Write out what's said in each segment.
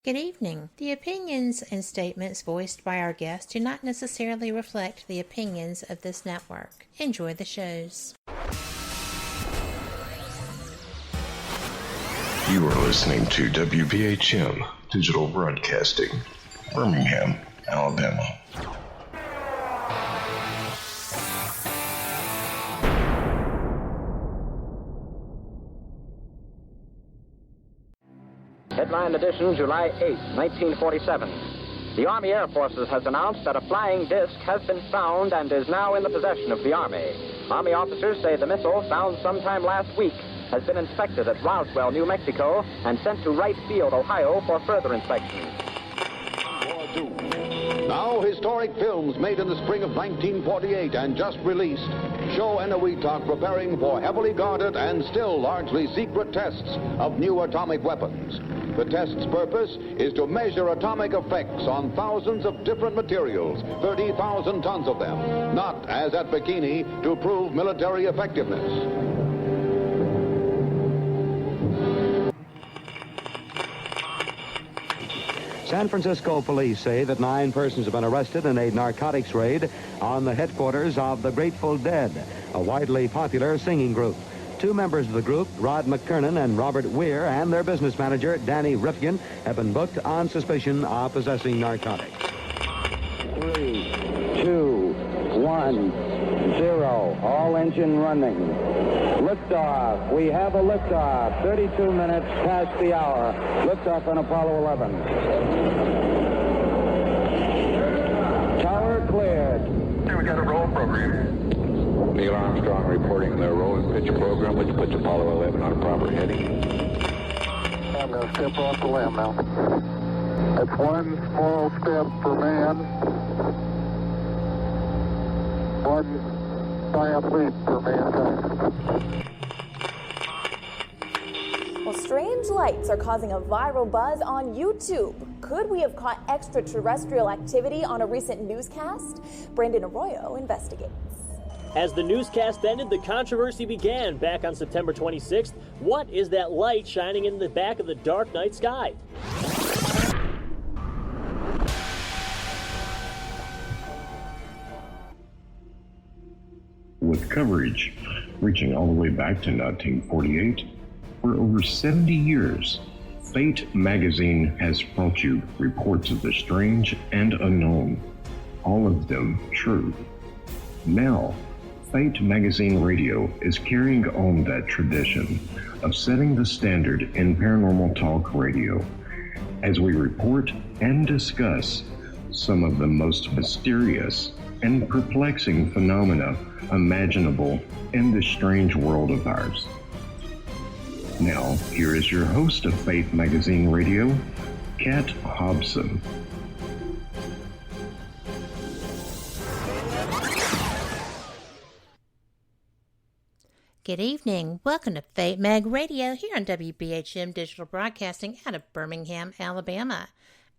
Good evening. The opinions and statements voiced by our guests do not necessarily reflect the opinions of this network. Enjoy the shows. You are listening to WBHM Digital Broadcasting, Birmingham, Alabama. Headline edition, July 8, 1947. The Army Air Forces has announced that a flying disc has been found and is now in the possession of the Army. Army officers say the missile, found sometime last week, has been inspected at Roswell, New Mexico, and sent to Wright Field, Ohio, for further inspection. Now, historic films made in the spring of 1948 and just released show Eniwetok preparing for heavily guarded and still largely secret tests of new atomic weapons. The test's purpose is to measure atomic effects on thousands of different materials, 30,000 tons of them, not, as at Bikini, to prove military effectiveness. San Francisco police say that 9 persons have been arrested in a narcotics raid on the headquarters of the Grateful Dead, a widely popular singing group. 2 members of the group, Rod McKernan and Robert Weir, and their business manager, Danny Rifkin, have been booked on suspicion of possessing narcotics. 3, 2, 1, 0. All engine running. Liftoff. We have a liftoff. 32 minutes past the hour. Liftoff on Apollo 11. Tower cleared. We got a roll program. Neil Armstrong reporting the roll and pitch program, which puts Apollo 11 on a proper heading. I'm going to step off the limb now. That's one small step for man, one giant leap for mankind. Well, strange lights are causing a viral buzz on YouTube. Could we have caught extraterrestrial activity on a recent newscast? Brandon Arroyo investigates. As the newscast ended, the controversy began back on September 26th. What is that light shining in the back of the dark night sky? With coverage reaching all the way back to 1948, for over 70 years, Fate magazine has brought you reports of the strange and unknown, all of them true. Now, Fate Magazine Radio is carrying on that tradition of setting the standard in paranormal talk radio as we report and discuss some of the most mysterious and perplexing phenomena imaginable in this strange world of ours. Now, here is your host of Fate Magazine Radio, Kat Hobson. Good evening. Welcome to Fate Mag Radio here on WBHM Digital Broadcasting out of Birmingham, Alabama.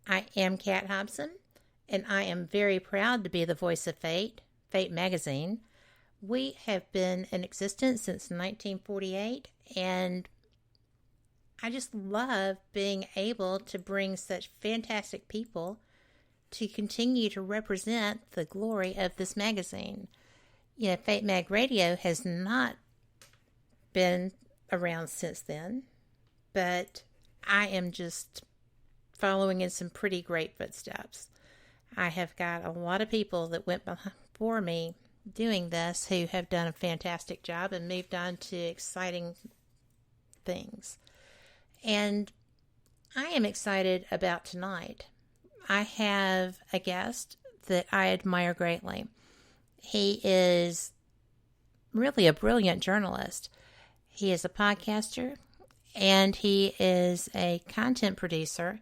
I am Kat Hobson, and I am very proud to be the voice of Fate Magazine. We have been in existence since 1948, and I just love being able to bring such fantastic people to continue to represent the glory of this magazine. You know, Fate Mag Radio has not been around since then, but I am just following in some pretty great footsteps. I have got a lot of people that went before me doing this who have done a fantastic job and moved on to exciting things. And I am excited about tonight. I have a guest that I admire greatly. He is really a brilliant journalist. He is a podcaster, and he is a content producer.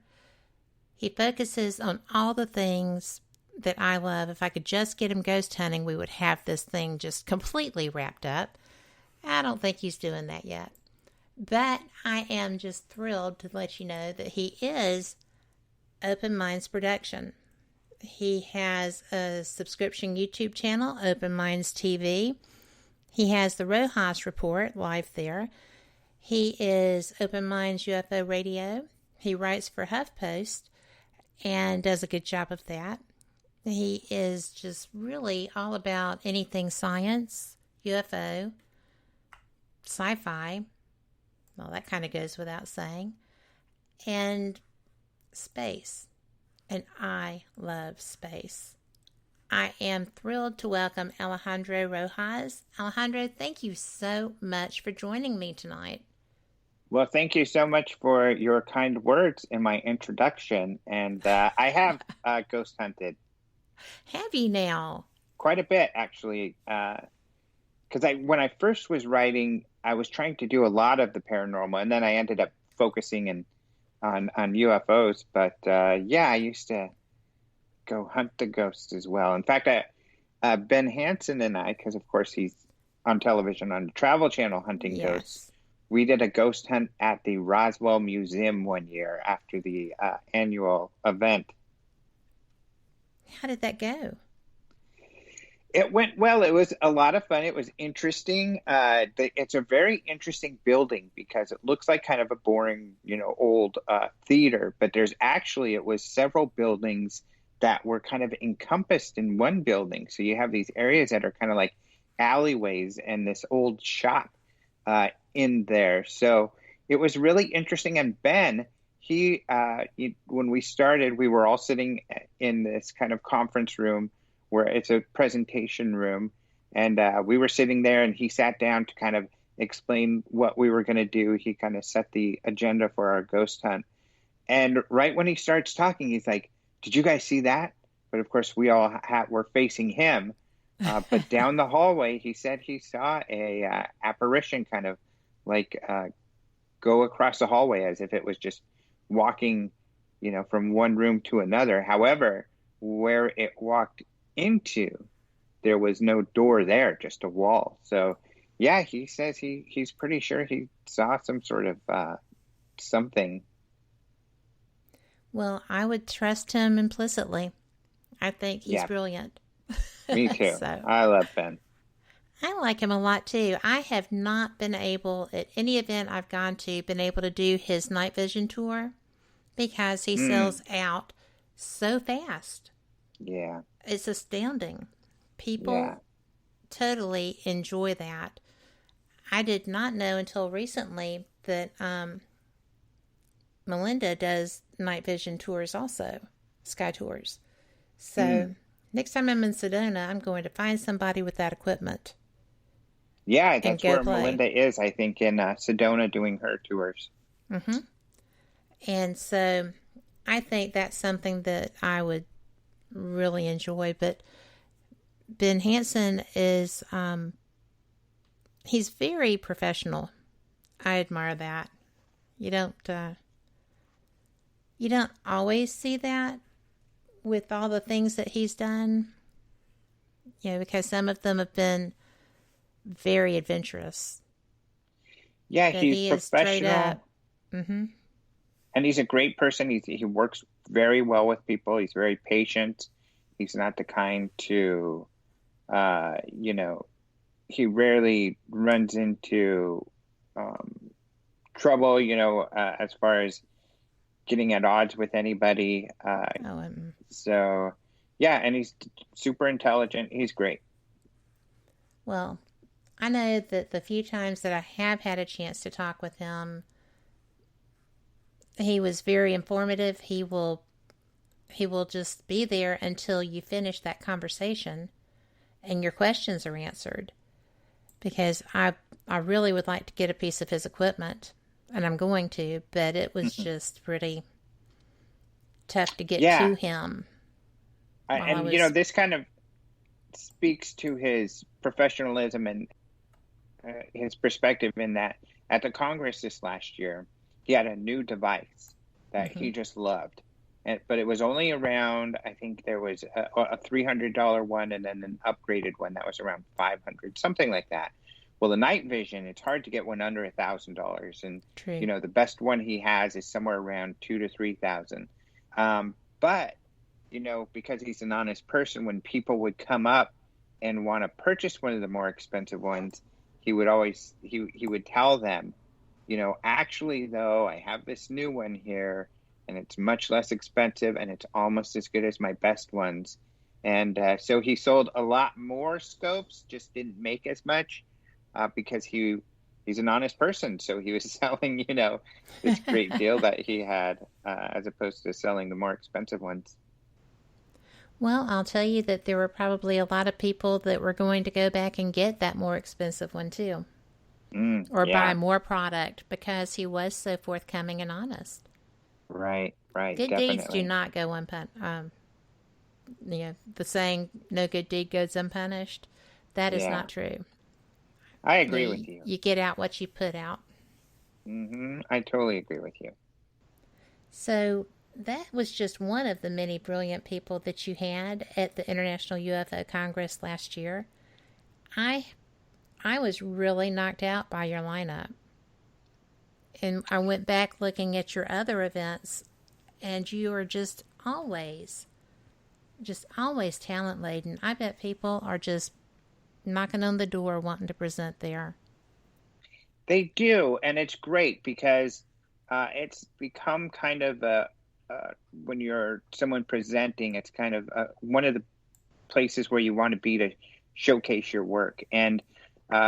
He focuses on all the things that I love. If I could just get him ghost hunting, we would have this thing just completely wrapped up. I don't think he's doing that yet. But I am just thrilled to let you know that he is Open Minds Production. He has a subscription YouTube channel, Open Minds TV. He has the Rojas Report live there. He is Open Minds UFO Radio. He writes for HuffPost and does a good job of that. He is just really all about anything science, UFO, sci-fi. Well, that kind of goes without saying. And space. And I love space. I am thrilled to welcome Alejandro Rojas. Alejandro, thank you so much for joining me tonight. Well, thank you so much for your kind words in my introduction. And I have ghost hunted. Have you now? Quite a bit, actually. Because when I first was writing, I was trying to do a lot of the paranormal, and then I ended up focusing on UFOs. But I used to go hunt the ghosts as well. In fact, Ben Hansen and I, because of course he's on television on the Travel Channel hunting ghosts, we did a ghost hunt at the Roswell Museum one year after the annual event. How did that go? It went well. It was a lot of fun. It was interesting. It's a very interesting building because it looks like kind of a boring, old theater. But it was several buildings that were kind of encompassed in one building. So you have these areas that are kind of like alleyways and this old shop in there. So it was really interesting. And Ben, when we started, we were all sitting in this kind of conference room where it's a presentation room. And we were sitting there, and he sat down to kind of explain what we were going to do. He kind of set the agenda for our ghost hunt. And right when he starts talking, he's like, "Did you guys see that?" But of course, we all were facing him. But down the hallway, he said he saw a apparition kind of like go across the hallway as if it was just walking, from one room to another. However, where it walked into, there was no door there, just a wall. So yeah, he says he's pretty sure he saw some sort of something. Well, I would trust him implicitly. I think he's brilliant. Me too. So, I love Ben. I like him a lot too. I have not been able, at any event I've gone to, been able to do his night vision tour because he sells out so fast. Yeah. It's astounding. People totally enjoy that. I did not know until recently that Melinda does night vision tours also, sky tours. So next time I'm in Sedona, I'm going to find somebody with that equipment. Yeah, that's where Melinda is, I think, in Sedona doing her tours. Mm-hmm. And so I think that's something that I would really enjoy. But Ben Hansen is, he's very professional. I admire that. You don't always see that with all the things that he's done, because some of them have been very adventurous. Yeah, but he's professional. Mm-hmm. And he's a great person. He works very well with people. He's very patient. He's not the kind to, he rarely runs into trouble, as far as getting at odds with anybody. So, yeah, and he's super intelligent. He's great. Well, I know that the few times that I have had a chance to talk with him, he was very informative. He will just be there until you finish that conversation and your questions are answered. Because I really would like to get a piece of his equipment, and I'm going to, but it was just pretty tough to get to him. This kind of speaks to his professionalism and his perspective in that at the Congress this last year, he had a new device that he just loved. But it was only around, I think there was a $300 one and then an upgraded one that was around $500, something like that. Well, the night vision, it's hard to get one under $1,000. And, the best one he has is somewhere around $2,000 to $3,000. But, because he's an honest person, when people would come up and want to purchase one of the more expensive ones, he would always, he would tell them, Actually, though, I have this new one here, and it's much less expensive, and it's almost as good as my best ones. And so he sold a lot more scopes, just didn't make as much because he's an honest person. So he was selling, this great deal that he had as opposed to selling the more expensive ones. Well, I'll tell you that there were probably a lot of people that were going to go back and get that more expensive one too. Or buy more product because he was so forthcoming and honest. Right. Good definitely. deeds do not go unpunished. The saying, no good deed goes unpunished, that is not true. I agree with you. You get out what you put out. I totally agree with you. So that was just one of the many brilliant people that you had at the International UFO Congress last year. I was really knocked out by your lineup. And I went back looking at your other events, and you are just always talent laden. I bet people are just knocking on the door wanting to present there. They do, and it's great because it's become kind of when you're someone presenting, it's kind of one of the places where you want to be to showcase your work. And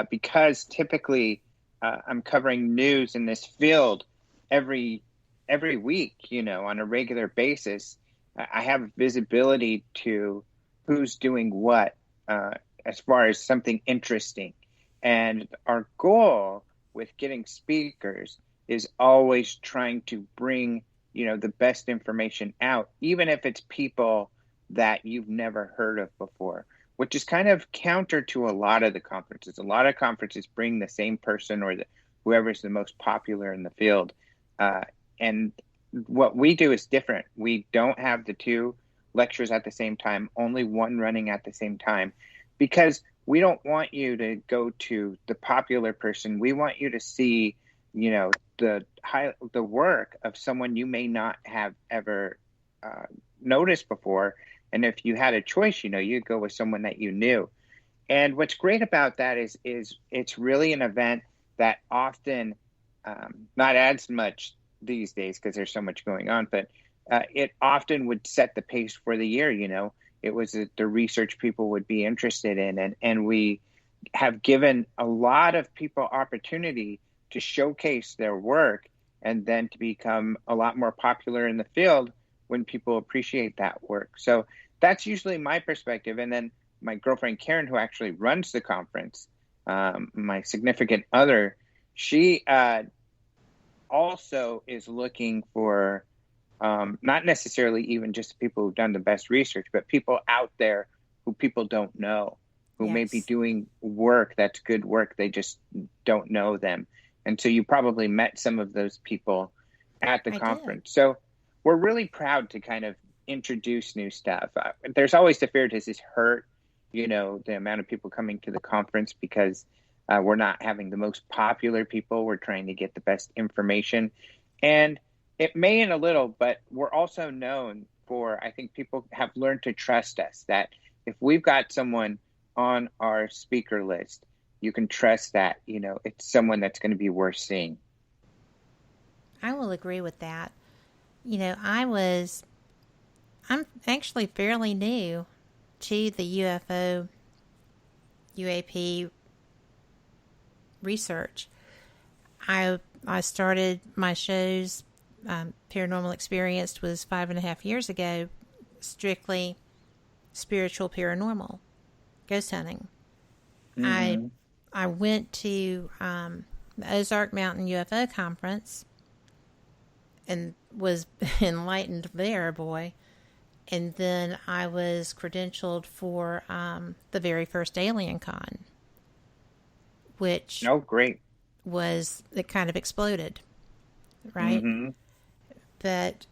because typically I'm covering news in this field every week, on a regular basis, I have visibility to who's doing what as far as something interesting. And our goal with getting speakers is always trying to bring, the best information out, even if it's people that you've never heard of before, which is kind of counter to a lot of the conferences. A lot of conferences bring the same person or whoever's the most popular in the field. And what we do is different. We don't have the two lectures at the same time, only one running at the same time, because we don't want you to go to the popular person. We want you to see, the work of someone you may not have ever noticed before. And if you had a choice, you'd go with someone that you knew. And what's great about that is it's really an event that often not as much these days because there's so much going on, but it often would set the pace for the year. It was the research people would be interested in, and we have given a lot of people opportunity to showcase their work and then to become a lot more popular in the field when people appreciate that work. So that's usually my perspective. And then my girlfriend Karen, who actually runs the conference, my significant other, she also is looking for not necessarily even just people who've done the best research, but people out there who people don't know, who may be doing work that's good work. They just don't know them. And so you probably met some of those people at the conference. So we're really proud to kind of introduce new stuff. There's always the fear, does this hurt, the amount of people coming to the conference because we're not having the most popular people. We're trying to get the best information. And it may in a little, but we're also known for, I think people have learned to trust us, that if we've got someone on our speaker list, you can trust that, it's someone that's going to be worth seeing. I will agree with that. I'm actually fairly new to the UAP research. I started my shows, Paranormal Experience was 5.5 years ago, strictly spiritual paranormal, ghost hunting. Mm-hmm. I went to the Ozark Mountain UFO Conference and was enlightened there, boy. And then I was credentialed for the very first Alien Con, which it kind of exploded, right? Mm-hmm. But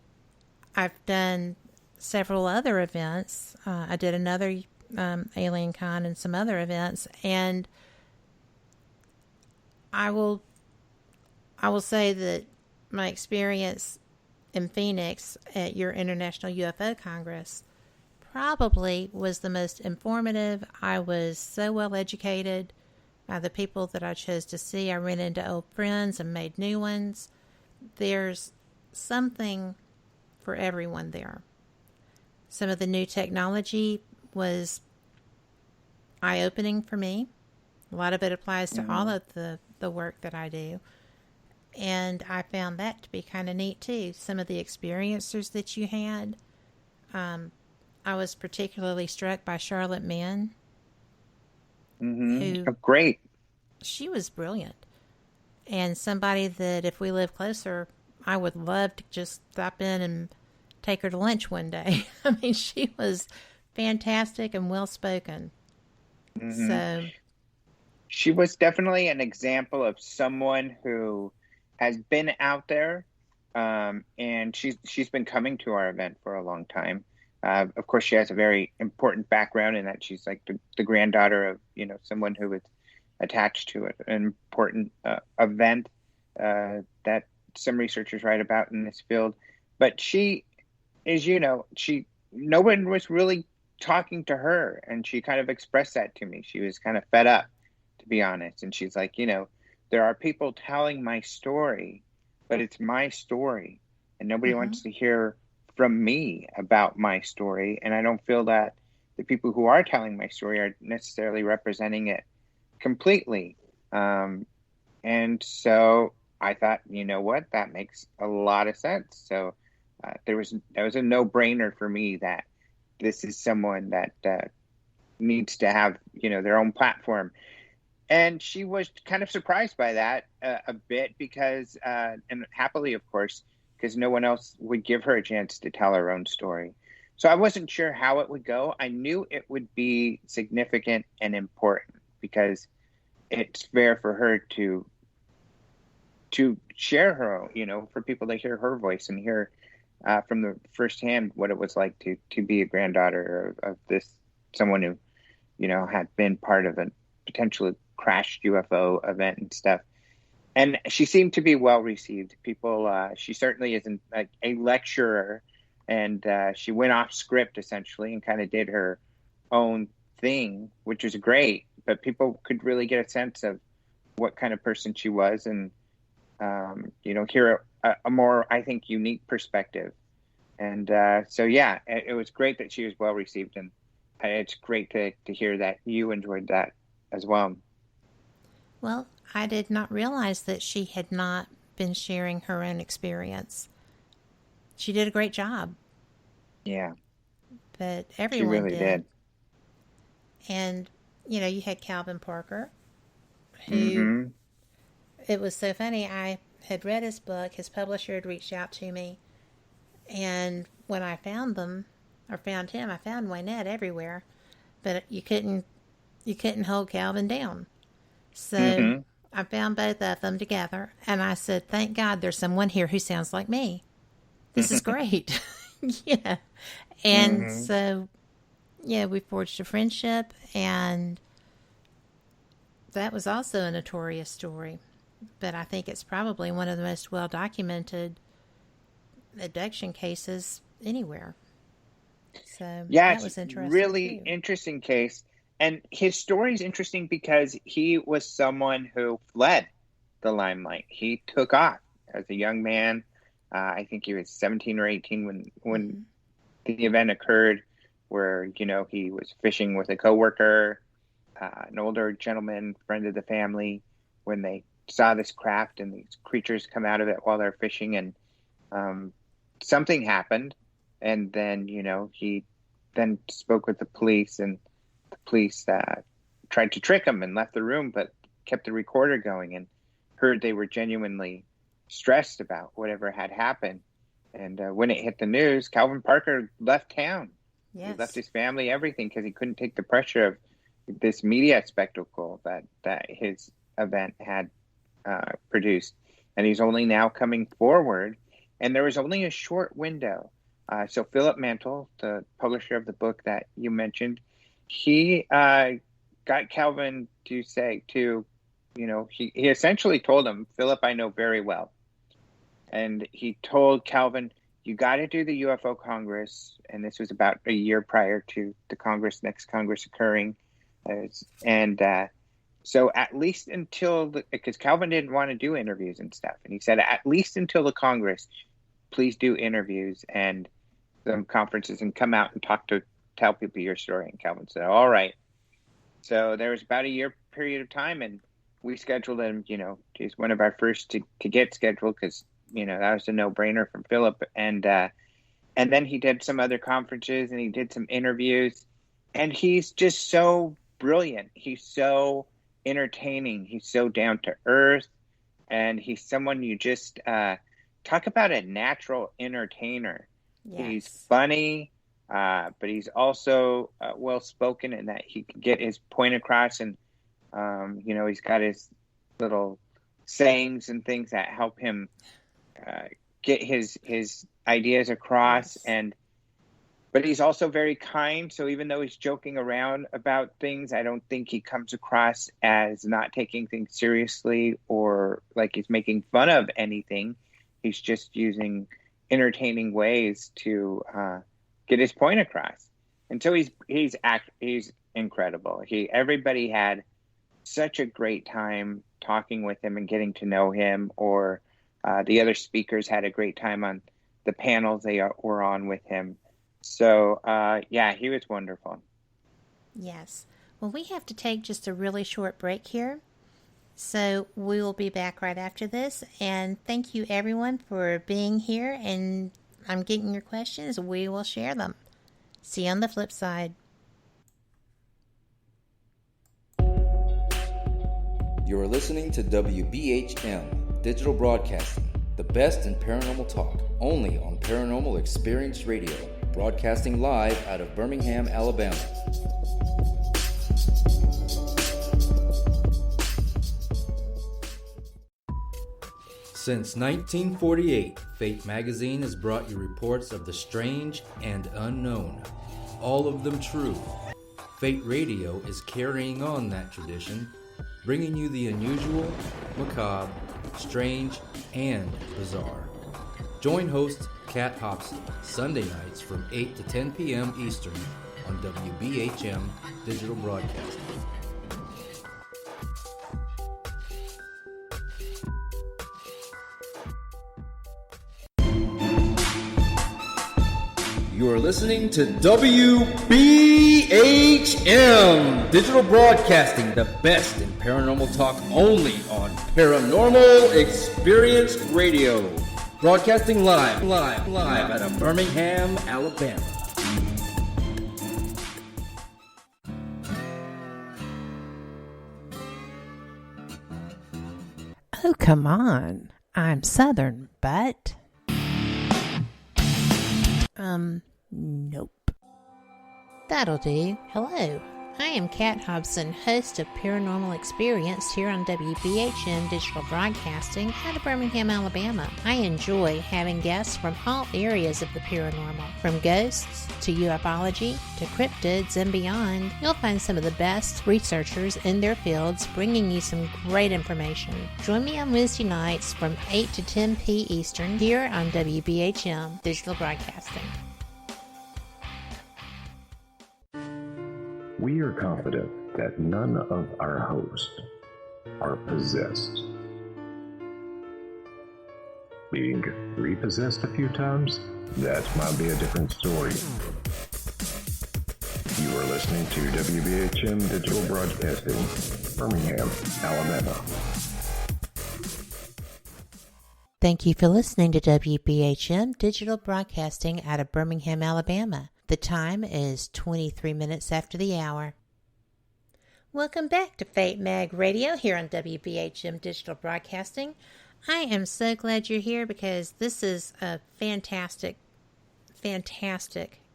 I've done several other events. I did another Alien Con and some other events, and I will say that my experience in Phoenix at your International UFO Congress probably was the most informative. I was so well educated. by the people that I chose to see. I ran into old friends and made new ones. There's something for everyone there. Some of the new technology was eye-opening for me. A lot of it applies to all of the work that I do. And I found that to be kind of neat, too. Some of the experiences that you had. I was particularly struck by Charlotte Mann. Who, great. She was brilliant. And somebody that if we live closer, I would love to just stop in and take her to lunch one day. I mean, she was fantastic and well-spoken. So she was definitely an example of someone who has been out there, and she's been coming to our event for a long time. Of course, she has a very important background in that she's like the granddaughter of, someone who was attached to an important event that some researchers write about in this field. But she is, no one was really talking to her, and she kind of expressed that to me. She was kind of fed up, to be honest. And she's like, there are people telling my story, but it's my story, and nobody wants to hear from me about my story. And I don't feel that the people who are telling my story are necessarily representing it completely. And so I thought, you know what, that makes a lot of sense. So that was a no-brainer for me that this is someone that needs to have, their own platform. And she was kind of surprised by that a bit because, and happily, of course, because no one else would give her a chance to tell her own story. So I wasn't sure how it would go. I knew it would be significant and important because it's fair for her to share her own, for people to hear her voice and hear from the firsthand what it was like to be a granddaughter of this, someone who, had been part of a potentially crashed UFO event and stuff. And she seemed to be well received. People, she certainly isn't a lecturer, and she went off script essentially and kind of did her own thing, which was great. But people could really get a sense of what kind of person she was, and hear a more, I think, unique perspective. And so, yeah, it was great that she was well received, and it's great to hear that you enjoyed that as well. Well, I did not realize that she had not been sharing her own experience. She did a great job. Yeah. But everyone she really did. And, you had Calvin Parker, who, it was so funny. I had read his book. His publisher had reached out to me. And when I found him, I found Wynette everywhere. But you couldn't hold Calvin down. So I found both of them together, and I said, thank God there's someone here who sounds like me. This is great. Yeah. And so, yeah, we forged a friendship, and that was also a notorious story. But I think it's probably one of the most well-documented abduction cases anywhere. So yeah, that was interesting. Really interesting case. And his story is interesting because he was someone who fled the limelight. He took off as a young man. I think he was 17 or 18 when the event occurred, where, he was fishing with a coworker, an older gentleman, friend of the family, when they saw this craft and these creatures come out of it while they're fishing. And something happened. And then, he then spoke with the police, and the police tried to trick him and left the room, but kept the recorder going and heard they were genuinely stressed about whatever had happened. And when it hit the news, Calvin Parker left town. Yes. He left his family, everything, because he couldn't take the pressure of this media spectacle that his event had produced. And he's only now coming forward. And there was only a short window. So Philip Mantle, the publisher of the book that you mentioned, he got Calvin to say he essentially told him, Philip, I know very well. And he told Calvin, you got to do the UFO Congress. And this was about a year prior to the next Congress occurring. And So at least until, because Calvin didn't want to do interviews and stuff. And he said, at least until the Congress, please do interviews and some conferences and come out and tell people your story. And Calvin said, all right. So there was about a year period of time, and we scheduled him, he's one of our first to get scheduled because, that was a no-brainer from Philip. And then he did some other conferences and he did some interviews, and he's just so brilliant. He's so entertaining. He's so down to earth, and he's someone you just talk about a natural entertainer. Yes. He's funny, but he's also well-spoken in that he can get his point across, and he's got his little sayings and things that help him get his ideas across. Yes. But he's also very kind. So even though he's joking around about things, I don't think he comes across as not taking things seriously or like he's making fun of anything. He's just using entertaining ways to get his point across. And so he's incredible. Everybody had such a great time talking with him and getting to know him, or the other speakers had a great time on the panels they were on with him. So, he was wonderful. Yes. Well, we have to take just a really short break here. So we will be back right after this. And thank you, everyone, for being here. And I'm getting your questions. We will share them. See you on the flip side. You're listening to WBHM Digital Broadcasting, the best in paranormal talk, only on Paranormal Experience Radio, broadcasting live out of Birmingham, Alabama. Since 1948, Fate magazine has brought you reports of the strange and unknown, all of them true. Fate Radio is carrying on that tradition, bringing you the unusual, macabre, strange, and bizarre. Join host Kat Hobson Sunday nights from 8 to 10 p.m. Eastern on WBHM Digital Broadcasting. You are listening to WBHM Digital Broadcasting, the best in paranormal talk, only on Paranormal Experience Radio. Broadcasting live out of Birmingham, Alabama. Oh, come on. I'm Southern, but... Nope. That'll do. Hello. I am Kat Hobson, host of Paranormal Experience here on WBHM Digital Broadcasting out of Birmingham, Alabama. I enjoy having guests from all areas of the paranormal, from ghosts to ufology to cryptids and beyond. You'll find some of the best researchers in their fields bringing you some great information. Join me on Wednesday nights from 8 to 10 p. Eastern here on WBHM Digital Broadcasting. We are confident that none of our hosts are possessed. Being repossessed a few times? That might be a different story. You are listening to WBHM Digital Broadcasting, Birmingham, Alabama. Thank you for listening to WBHM Digital Broadcasting out of Birmingham, Alabama. The time is 23 minutes after the hour. Welcome back to Fate Mag Radio here on WBHM Digital Broadcasting. I am so glad you're here because this is a fantastic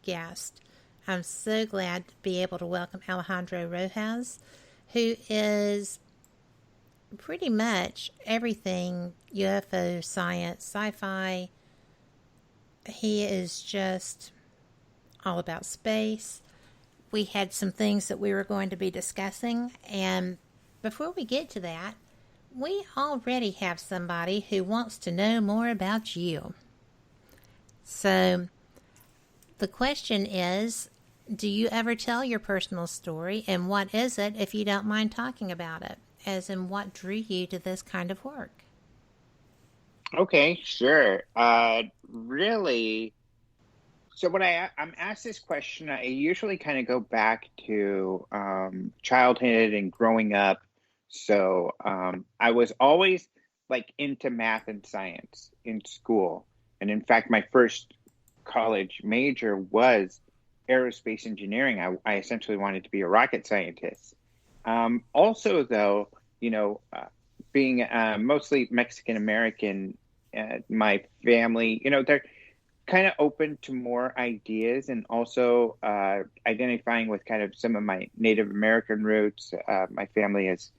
guest. I'm so glad to be able to welcome Alejandro Rojas, who is pretty much everything UFO, science, sci-fi. He is just all about space. We had some things that we were going to be discussing, and before we get to that, we already have somebody who wants to know more about you. So the question is, Do you ever tell your personal story, and what is it if you don't mind talking about it? As in, what drew you to this kind of work? Okay, sure. Really, so when I'm asked this question, I usually kind of go back to childhood and growing up. So I was always like into math and science in school. And in fact, my first college major was aerospace engineering. I essentially wanted to be a rocket scientist. Also, though, being mostly Mexican American, my family, they're kind of open to more ideas, and also identifying with kind of some of my Native American roots. My family is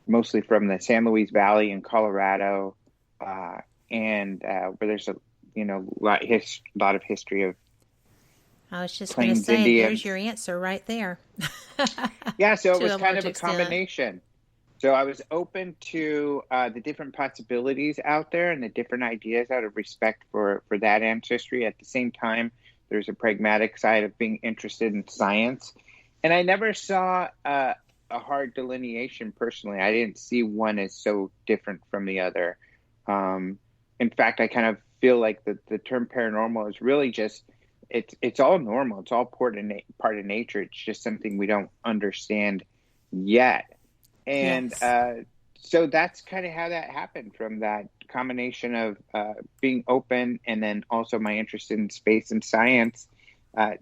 mostly from the San Luis Valley in Colorado, and where there's a lot of history of I was just going to Plains say, Indians. there's your answer right there. Yeah, so it was To a kind large of a extent. combination. So I was open to the different possibilities out there and the different ideas out of respect for that ancestry. At the same time, there's a pragmatic side of being interested in science. And I never saw a hard delineation personally. I didn't see one as so different from the other. In fact, I kind of feel like the term paranormal is really just, it's all normal. It's all part of nature. It's just something we don't understand yet. And Yes. so that's kind of how that happened, from that combination of being open and then also my interest in space and science.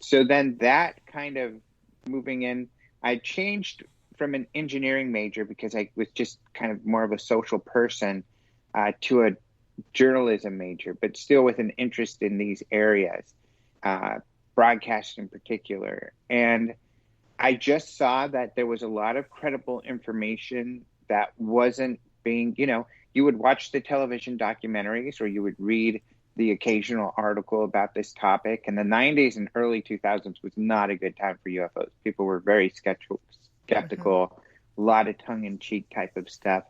So then that kind of moving in, I changed from an engineering major because I was just kind of more of a social person to a journalism major, but still with an interest in these areas, broadcast in particular. And I just saw that there was a lot of credible information that wasn't being, you would watch the television documentaries or you would read the occasional article about this topic. And the 90s and early 2000s was not a good time for UFOs. People were very skeptical, a lot of tongue-in-cheek type of stuff.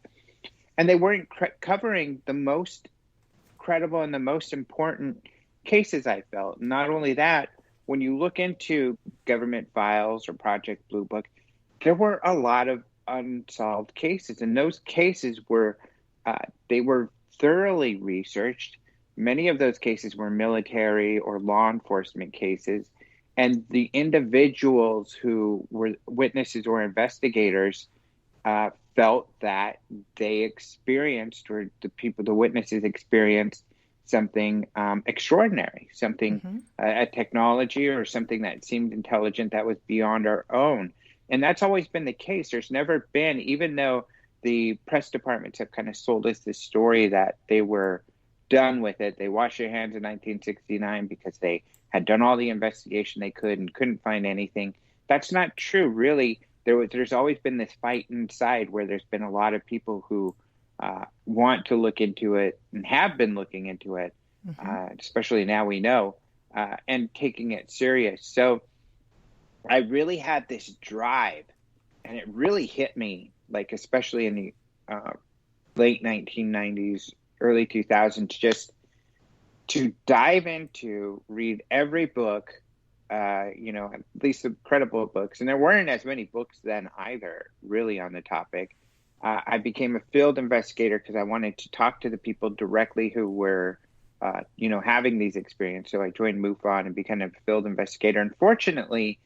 And they weren't covering the most credible and the most important cases, I felt. Not only that, when you look into government files or Project Blue Book, there were a lot of unsolved cases, and those cases were they were thoroughly researched. Many of those cases were military or law enforcement cases, and the individuals who were witnesses or investigators felt that they experienced, or the witnesses experienced, something extraordinary, something, a technology or something that seemed intelligent that was beyond our own. And that's always been the case. There's never been, even though the press departments have kind of sold us this story that they were done with it. They washed their hands in 1969 because they had done all the investigation they could and couldn't find anything. That's not true, really. There's always been this fight inside where there's been a lot of people who want to look into it and have been looking into it, especially now we know, and taking it serious. So I really had this drive, and it really hit me, like especially in the late 1990s, early 2000s, just to dive into, read every book, at least some credible books. And there weren't as many books then either, really, on the topic. I became a field investigator because I wanted to talk to the people directly who were, having these experiences. So I joined MUFON and became a field investigator. Unfortunately,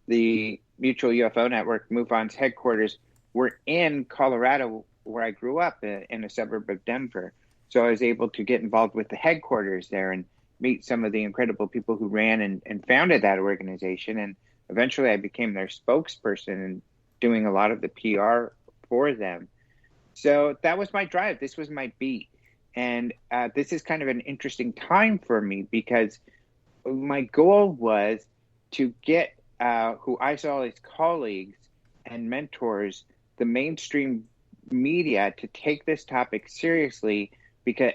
the Mutual UFO Network, MUFON's headquarters, were in Colorado, where I grew up, in a suburb of Denver. So I was able to get involved with the headquarters there and meet some of the incredible people who ran and founded that organization. And eventually I became their spokesperson and doing a lot of the PR for them. So that was my drive. This was my beat. And this is kind of an interesting time for me because my goal was to get who I saw as colleagues and mentors, the mainstream media, to take this topic seriously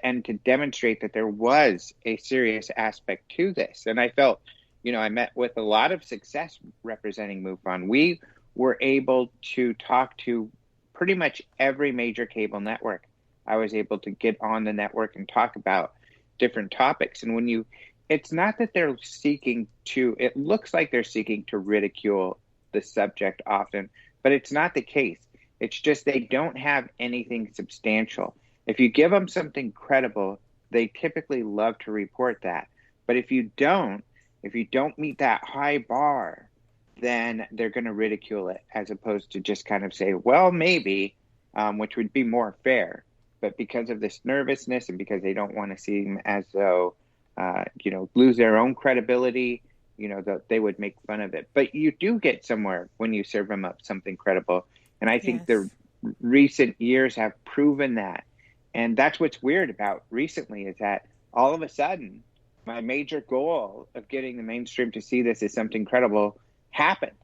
and to demonstrate that there was a serious aspect to this. And I felt, I met with a lot of success representing MUFON. We were able to talk to pretty much every major cable network. I was able to get on the network and talk about different topics. And when you it's not that they're seeking to, it looks like they're seeking to ridicule the subject often, but it's not the case. It's just they don't have anything substantial. If you give them something credible, they typically love to report that. But if you don't meet that high bar, then they're going to ridicule it, as opposed to just kind of say, well, maybe, which would be more fair. But because of this nervousness and because they don't want to seem as though, lose their own credibility, they would make fun of it. But you do get somewhere when you serve them up something credible. And I think the recent years have proven that. And that's what's weird about recently, is that all of a sudden, my major goal of getting the mainstream to see this as something credible happened,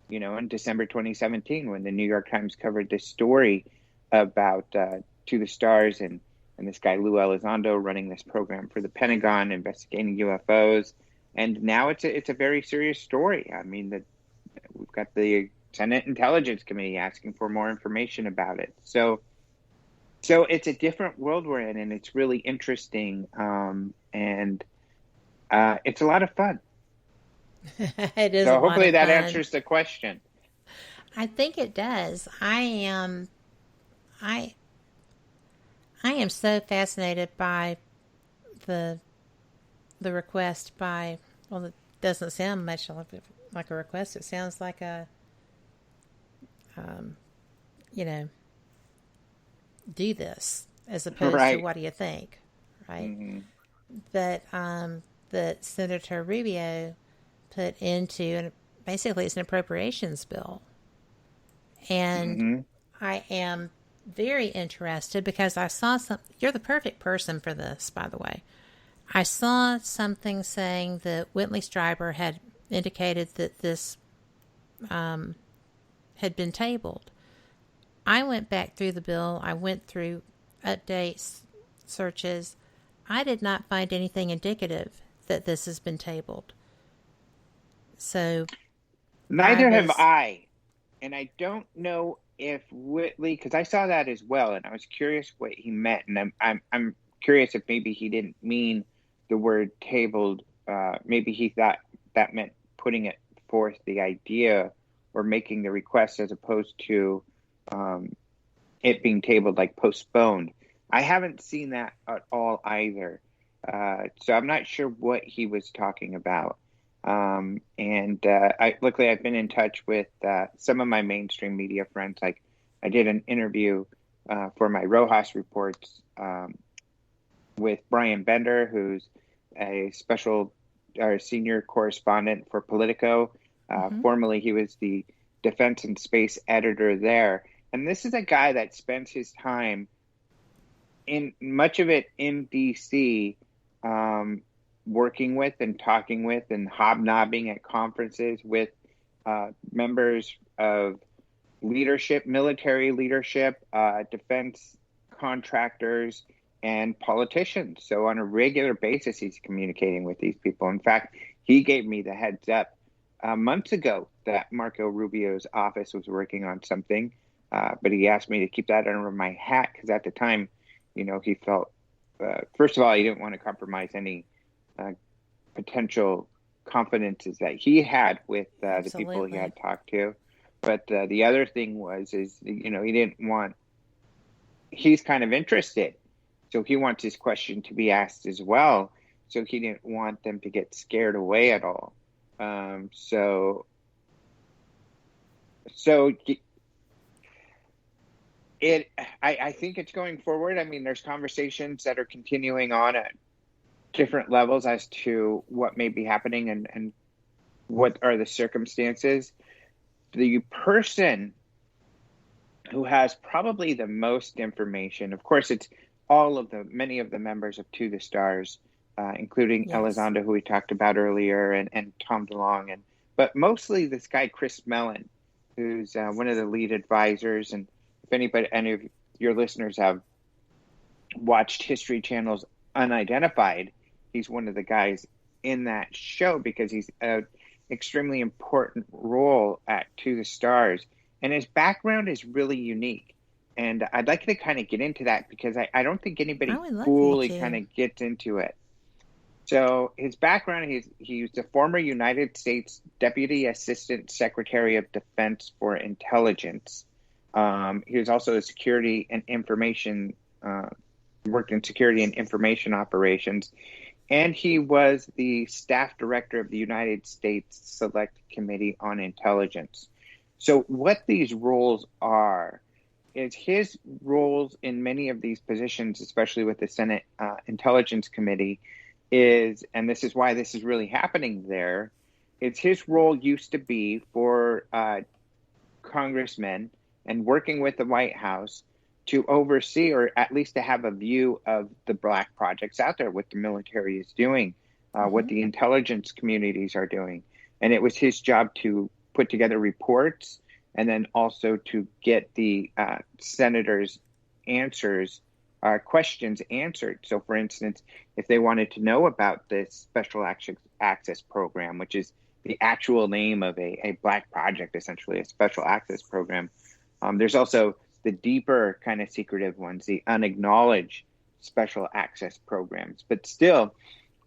in December 2017, when the New York Times covered this story about To the Stars and this guy Lou Elizondo running this program for the Pentagon, investigating UFOs. And now it's a very serious story. I mean, we've got the Senate Intelligence Committee asking for more information about it. So it's a different world we're in, and it's really interesting. And it's a lot of fun. It is. So hopefully that answers the question. I think it does. I am so fascinated by the request by, well, it doesn't sound much like a request. It sounds like a, do this, as opposed to what do you think, right? Mm-hmm. That Senator Rubio put into, and basically it's an appropriations bill. And I am very interested because I saw you're the perfect person for this, by the way. I saw something saying that Whitley Strieber had indicated that this had been tabled. I went back through the bill. I went through updates, searches. I did not find anything indicative that this has been tabled. So neither have I. And I don't know if Whitley, because I saw that as well, and I was curious what he meant. And I'm curious if maybe he didn't mean the word tabled. Maybe he thought that meant putting it forth, the idea, or making the request, as opposed to it being tabled, like postponed. I haven't seen that at all either. So I'm not sure what he was talking about. Luckily I've been in touch with some of my mainstream media friends. Like, I did an interview for my Rojas reports with Brian Bender, who's a senior correspondent for Politico. Formerly, he was the defense and space editor there. And this is a guy that spends his time, in much of it in D.C., working with and talking with and hobnobbing at conferences with members of leadership, military leadership, defense contractors, and politicians. So on a regular basis, he's communicating with these people. In fact, he gave me the heads up months ago that Marco Rubio's office was working on something, but he asked me to keep that under my hat because at the time, he felt, first of all, he didn't want to compromise any potential confidences that he had with the people he had talked to. But the other thing he didn't want, he's kind of interested. So he wants his question to be asked as well. So he didn't want them to get scared away at all. I think it's going forward. I mean, there's conversations that are continuing on at different levels as to what may be happening and what are the circumstances. The person who has probably the most information, of course, it's many of the members of To the Stars, including Elizondo, who we talked about earlier, and Tom DeLonge, but mostly this guy, Chris Mellon, who's one of the lead advisors. And if any of your listeners have watched History Channel's Unidentified, he's one of the guys in that show because he's an extremely important role at To the Stars. And his background is really unique. And I'd like to kind of get into that because I don't think anybody fully kind of gets into it. So his background, he was the former United States Deputy Assistant Secretary of Defense for Intelligence. He was also a security and information, worked in security and information operations. And he was the staff director of the United States Select Committee on Intelligence. So what these roles are is his roles in many of these positions, especially with the Senate Intelligence Committee, is, and this is why this is really happening there, it's his role used to be for congressmen and working with the White House to oversee, or at least to have a view of the black projects out there, what the military is doing, what the intelligence communities are doing. And it was his job to put together reports and then also to get the senators' questions answered. So, for instance, if they wanted to know about this Special Access Program, which is the actual name of a black project, essentially a special access program, there's also the deeper kind of secretive ones, the unacknowledged special access programs. But still,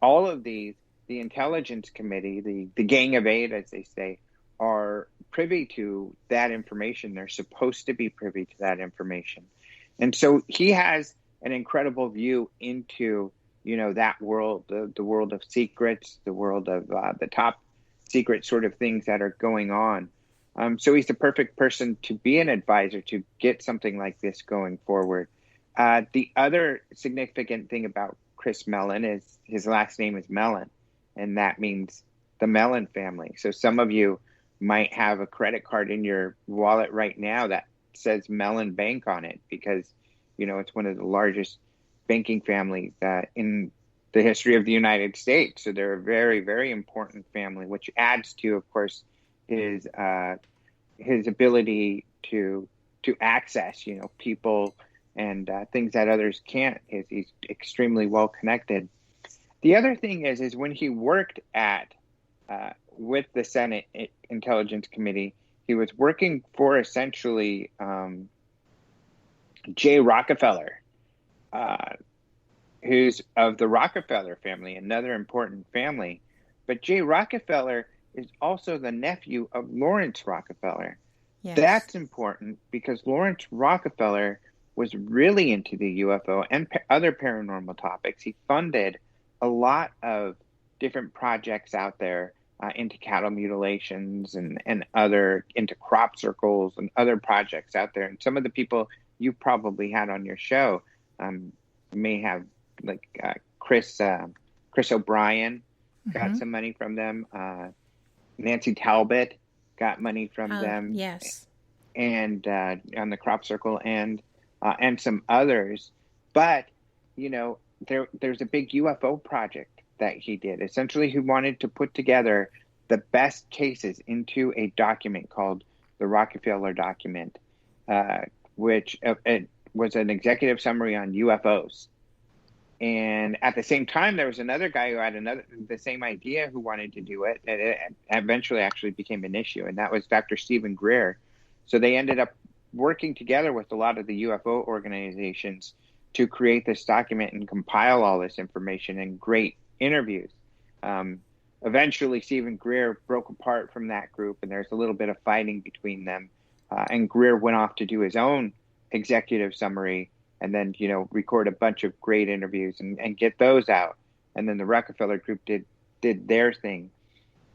all of these, the Intelligence Committee, the Gang of Eight, as they say, are privy to that information. They're supposed to be privy to that information. And so he has an incredible view into, that world, the world of secrets, the world of the top secret sort of things that are going on. So he's the perfect person to be an advisor to get something like this going forward. The other significant thing about Chris Mellon is his last name is Mellon, and that means the Mellon family. So some of you might have a credit card in your wallet right now that says Mellon Bank on it because, it's one of the largest banking families in the history of the United States. So they're a very, very important family, which adds to, of course, his ability to access, people and things that others can't. He's extremely well connected. The other thing is when he worked with the Senate Intelligence Committee, he was working for essentially Jay Rockefeller, who's of the Rockefeller family, another important family. But Jay Rockefeller is also the nephew of Lawrence Rockefeller. Yes. That's important because Lawrence Rockefeller was really into the UFO and other paranormal topics. He funded a lot of different projects out there into cattle mutilations and other, into crop circles and other projects out there. And some of the people you probably had on your show may have, like Chris O'Brien got some money from them. Nancy Talbot got money from them. Yes. And on the crop circle and some others. But, there's a big UFO project that he did. Essentially, he wanted to put together the best cases into a document called the Rockefeller document, which it was an executive summary on UFOs. And at the same time, there was another guy who had the same idea who wanted to do it. And it eventually actually became an issue, and that was Dr. Stephen Greer. So they ended up working together with a lot of the UFO organizations to create this document and compile all this information and great interviews. Eventually, Stephen Greer broke apart from that group, and there's a little bit of fighting between them. And Greer went off to do his own executive summary and then, record a bunch of great interviews and get those out. And then the Rockefeller group did their thing.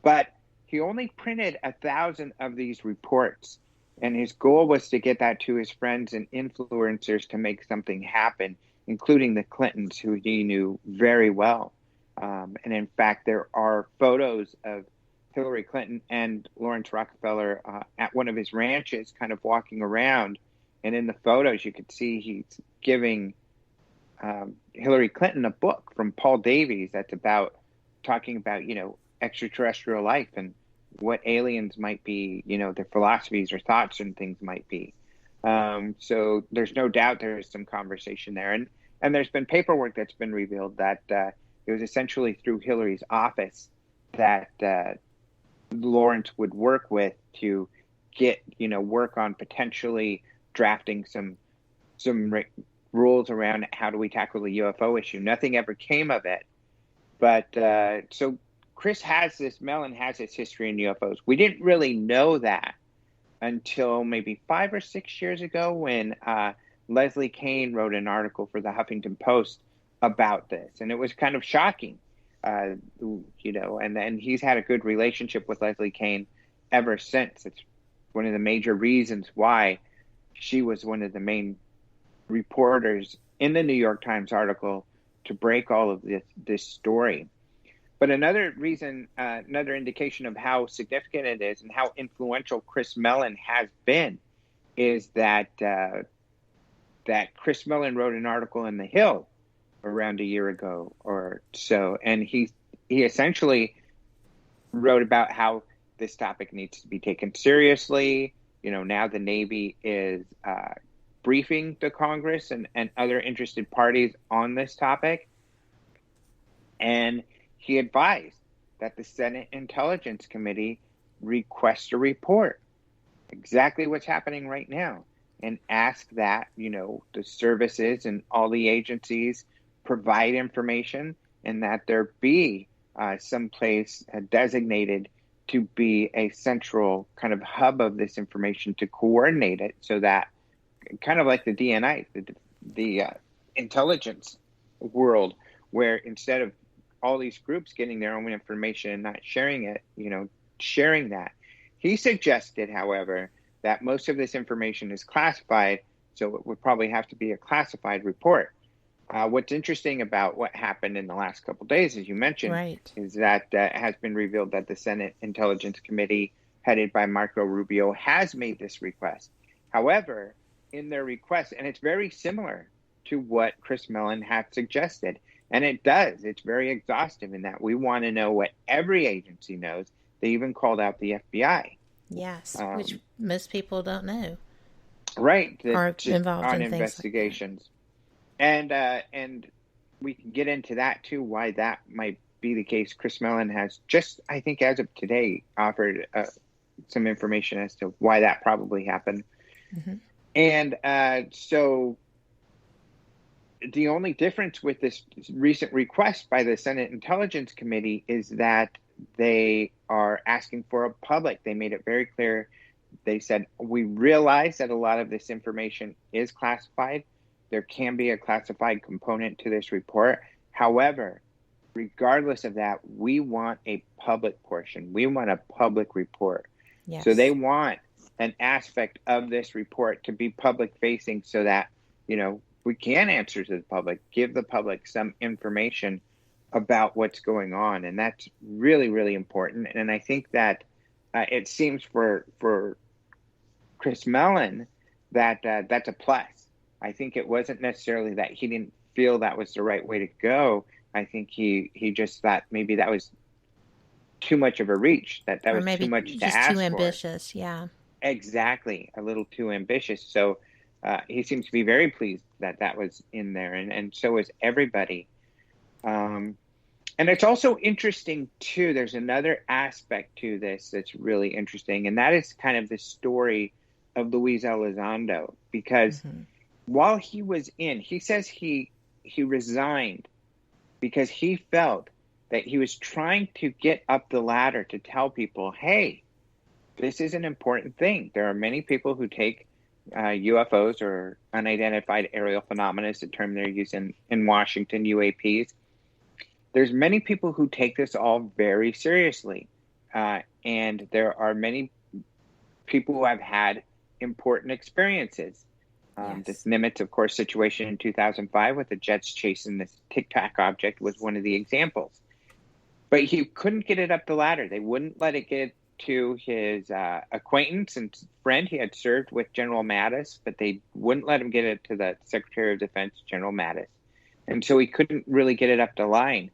But he only printed 1,000 of these reports. And his goal was to get that to his friends and influencers to make something happen, including the Clintons, who he knew very well. And in fact, there are photos of Hillary Clinton and Lawrence Rockefeller at one of his ranches kind of walking around. And in the photos, you could see he's giving Hillary Clinton a book from Paul Davies that's talking about, extraterrestrial life and what aliens might be, their philosophies or thoughts and things might be. So there's no doubt there is some conversation there. And there's been paperwork that's been revealed that it was essentially through Hillary's office that Lawrence would work with to get, work on potentially drafting some rules around how do we tackle the UFO issue. Nothing ever came of it. But so Mellon has this history in UFOs. We didn't really know that until maybe 5 or 6 years ago when Leslie Kean wrote an article for the Huffington Post about this. And it was kind of shocking, and he's had a good relationship with Leslie Kean ever since. It's one of the major reasons why she was one of the main reporters in the New York Times article to break all of this story. But another reason, another indication of how significant it is and how influential Chris Mellon has been is that Chris Mellon wrote an article in The Hill around a year ago or so, and he essentially wrote about how this topic needs to be taken seriously. Now the Navy is briefing the Congress and other interested parties on this topic, and he advised that the Senate Intelligence Committee request a report, exactly what's happening right now, and ask that, the services and all the agencies provide information and that there be some place designated to be a central kind of hub of this information to coordinate it so that, kind of like the DNI, the intelligence world, where instead of all these groups getting their own information and not sharing it, sharing that. He suggested, however, that most of this information is classified, so it would probably have to be a classified report. What's interesting about what happened in the last couple of days, as you mentioned, is that it has been revealed that the Senate Intelligence Committee, headed by Marco Rubio, has made this request. However, in their request, and it's very similar to what Chris Mellon had suggested, and it's very exhaustive in that we want to know what every agency knows. They even called out the FBI. Yes, which most people don't know. Right. Are involved in investigations. Like and we can get into that too, why that might be the case. Chris Mellon has just, I think as of today, offered some information as to why that probably happened. Mm-hmm. And so the only difference with this recent request by the Senate Intelligence Committee is that they are asking for a public. They made it very clear. They said, we realize that a lot of this information is classified. There can be a classified component to this report. However, regardless of that, we want a public portion. We want a public report. Yes. So they want an aspect of this report to be public facing so that, we can answer to the public, give the public some information about what's going on. And that's really, really important. And I think that it seems for Chris Mellon that that's a plus. I think it wasn't necessarily that he didn't feel that was the right way to go. I think he just thought maybe that was too much of a reach, that was too much to ask for. Too ambitious, yeah. Exactly, a little too ambitious. So he seems to be very pleased that was in there, and so is everybody. And it's also interesting, too, there's another aspect to this that's really interesting, and that is kind of the story of Luis Elizondo, because while he was he says he resigned because he felt that he was trying to get up the ladder to tell people, hey, this is an important thing. There are many people who take UFOs, or unidentified aerial phenomena is the term they're using in Washington, UAPs. There's many people who take this all very seriously. And there are many people who have had important experiences. This Nimitz, of course, situation in 2005 with the jets chasing this Tic Tac object was one of the examples. But he couldn't get it up the ladder. They wouldn't let it get to his acquaintance and friend. He had served with General Mattis, but they wouldn't let him get it to the Secretary of Defense, General Mattis. And so he couldn't really get it up the line.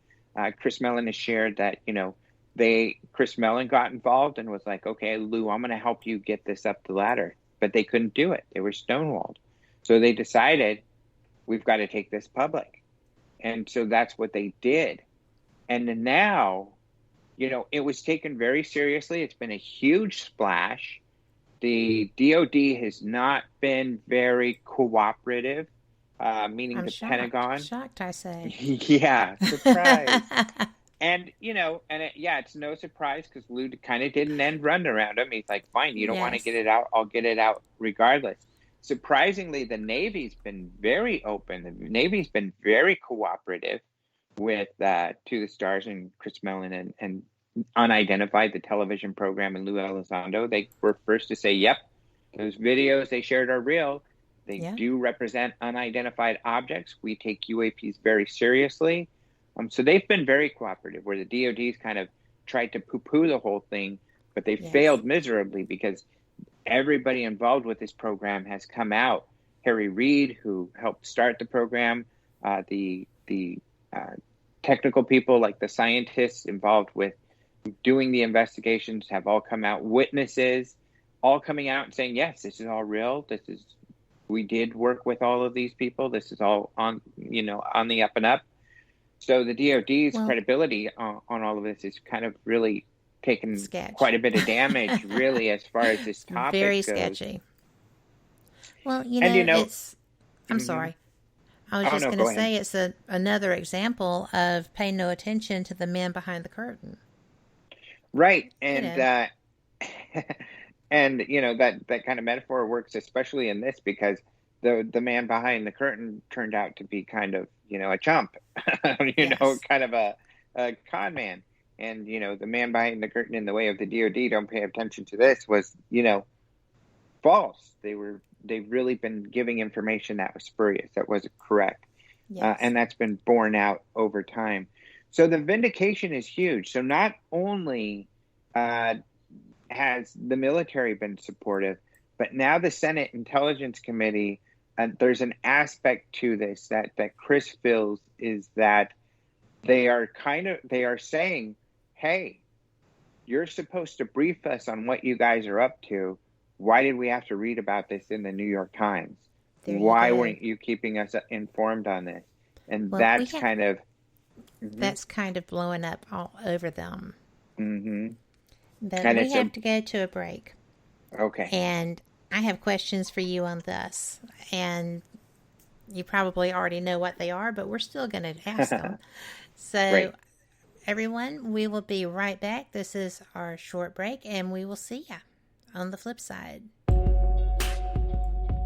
Chris Mellon has shared that, Chris Mellon got involved and was like, okay, Lou, I'm going to help you get this up the ladder. But they couldn't do it. They were stonewalled. So they decided, we've got to take this public. And so that's what they did. And now, it was taken very seriously. It's been a huge splash. The DOD has not been very cooperative meaning I'm the shocked. Pentagon. Shocked, I say. Yeah, surprise. And, it's no surprise because Lou kind of did an end run around him. He's like, fine, you don't want to Yes. get it out. I'll get it out regardless. Surprisingly, the Navy's been very open. The Navy's been very cooperative with To the Stars and Chris Mellon and Unidentified, the television program, and Lou Elizondo. They were first to say, yep, those videos they shared are real. They do represent unidentified objects. We take UAPs very seriously. So they've been very cooperative, where the DOD's kind of tried to poo-poo the whole thing, but they failed miserably because everybody involved with this program has come out. Harry Reid, who helped start the program, the technical people like the scientists involved with doing the investigations have all come out. Witnesses all coming out and saying, yes, this is all real. We did work with all of these people. This is all on the up and up. So the DOD's credibility on all of this is kind of really taken quite a bit of damage, really, as far as this topic Very goes. sketchy. Well, it's... I'm sorry. I was just going to say it's another example of pay no attention to the man behind the curtain. Right. And, and that kind of metaphor works especially in this because the man behind the curtain turned out to be kind of, a chump, kind of a con man. And, the man behind the curtain in the way of the DOD, don't pay attention to this, was, false. They've really been giving information that was spurious, that wasn't correct. Yes. And that's been borne out over time. So the vindication is huge. So not only has the military been supportive, but now the Senate Intelligence Committee, there's an aspect to this that Chris feels is that they are saying, hey, you're supposed to brief us on what you guys are up to. Why did we have to read about this in the New York Times? Why weren't you keeping us informed on this? And that's kind of blowing up all over them. Mm-hmm. But we have to go to a break. Okay. And I have questions for you on this. And you probably already know what they are, but we're still going to ask them. So, everyone, we will be right back. This is our short break, and we will see you on the flip side.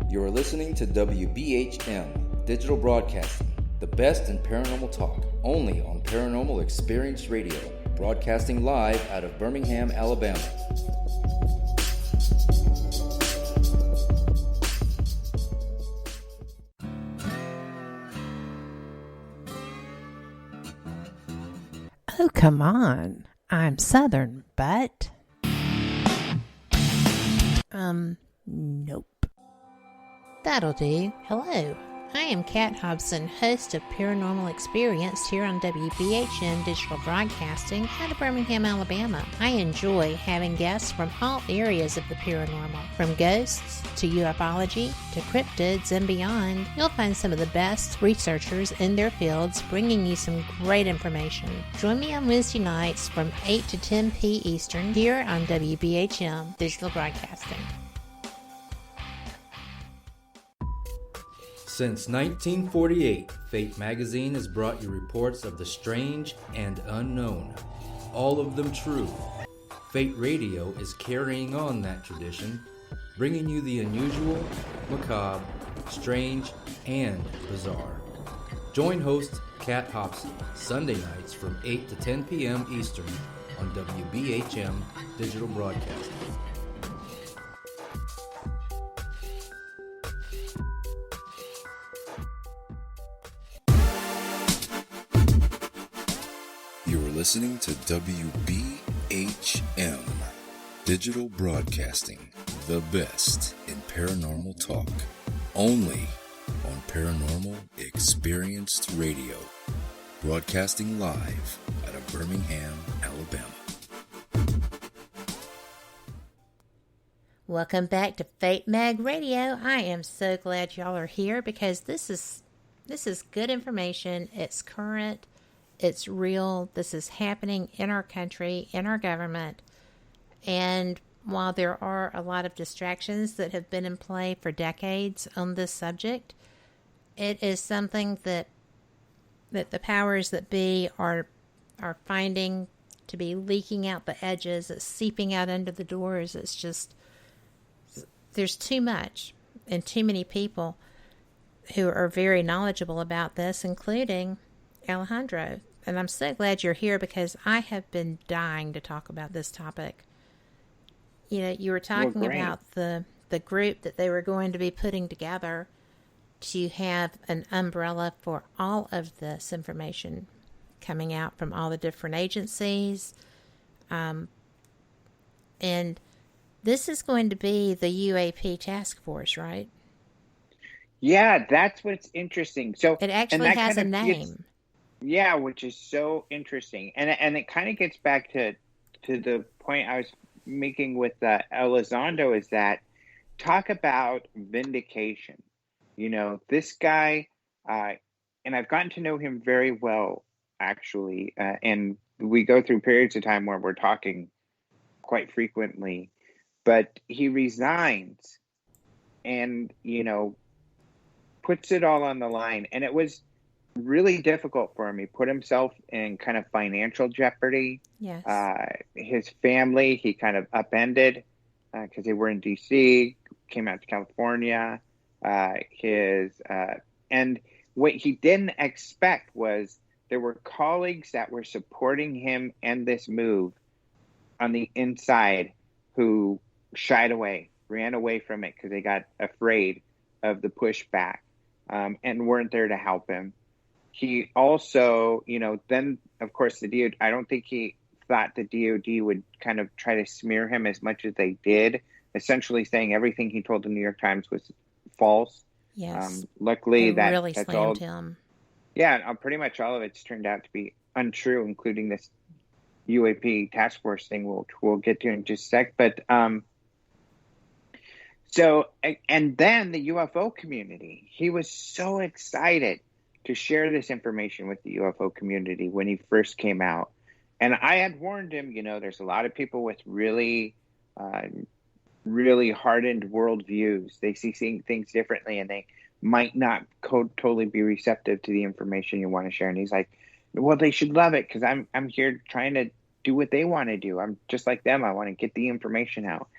You're listening to WBHM Digital Broadcasting, the best in paranormal talk, only on Paranormal Experience Radio, broadcasting live out of Birmingham, Alabama. Oh, come on. I'm Southern, but... Nope. That'll do. Hello. I am Kat Hobson, host of Paranormal Experience here on WBHM Digital Broadcasting out of Birmingham, Alabama. I enjoy having guests from all areas of the paranormal, from ghosts to ufology to cryptids and beyond. You'll find some of the best researchers in their fields bringing you some great information. Join me on Wednesday nights from 8 to 10 p. Eastern here on WBHM Digital Broadcasting. Since 1948, Fate magazine has brought you reports of the strange and unknown, all of them true. Fate Radio is carrying on that tradition, bringing you the unusual, macabre, strange, and bizarre. Join host Kat Hobson Sunday nights from 8 to 10 p.m. Eastern on WBHM Digital Broadcasting. Listening to WBHM Digital Broadcasting, the best in paranormal talk, only on Paranormal Experienced Radio, broadcasting live out of Birmingham, Alabama. Welcome back to Fate Mag Radio. I am so glad y'all are here because this is good information. It's current. It's real. This is happening in our country, in our government. And while there are a lot of distractions that have been in play for decades on this subject, it is something that the powers that be are finding to be leaking out the edges. It's seeping out under the doors. It's just, there's too much and too many people who are very knowledgeable about this, including Alejandro. And I'm so glad you're here because I have been dying to talk about this topic. You know, you were talking about the group that they were going to be putting together to have an umbrella for all of this information coming out from all the different agencies. And this is going to be the UAP task force, right? Yeah, that's what's interesting. So it actually has a name. Yeah, which is so interesting. And it kind of gets back to the point I was making with Elizondo, is that talk about vindication. You know, this guy, and I've gotten to know him very well, actually, and we go through periods of time where we're talking quite frequently, but he resigns and, you know, puts it all on the line. And it was really difficult for him. He put himself in kind of financial jeopardy. Yes. His family, he kind of upended because they were in D.C., came out to California. And what he didn't expect was there were colleagues that were supporting him and this move on the inside who shied away, ran away from it because they got afraid of the pushback, and weren't there to help him. He also, you know, then of course the DOD, I don't think he thought the DOD would kind of try to smear him as much as they did, essentially saying everything he told the New York Times was false. Yes. Luckily, they really that's slammed all. Him. Yeah, pretty much all of it's turned out to be untrue, including this UAP task force thing, which we'll get to in just a sec. But and then the UFO community, he was so excited to share this information with the UFO community when he first came out. And I had warned him, you know, there's a lot of people with really hardened worldviews. They see things differently, and they might not totally be receptive to the information you want to share. And he's like, well, they should love it because I'm here trying to do what they want to do. I'm just like them. I want to get the information out.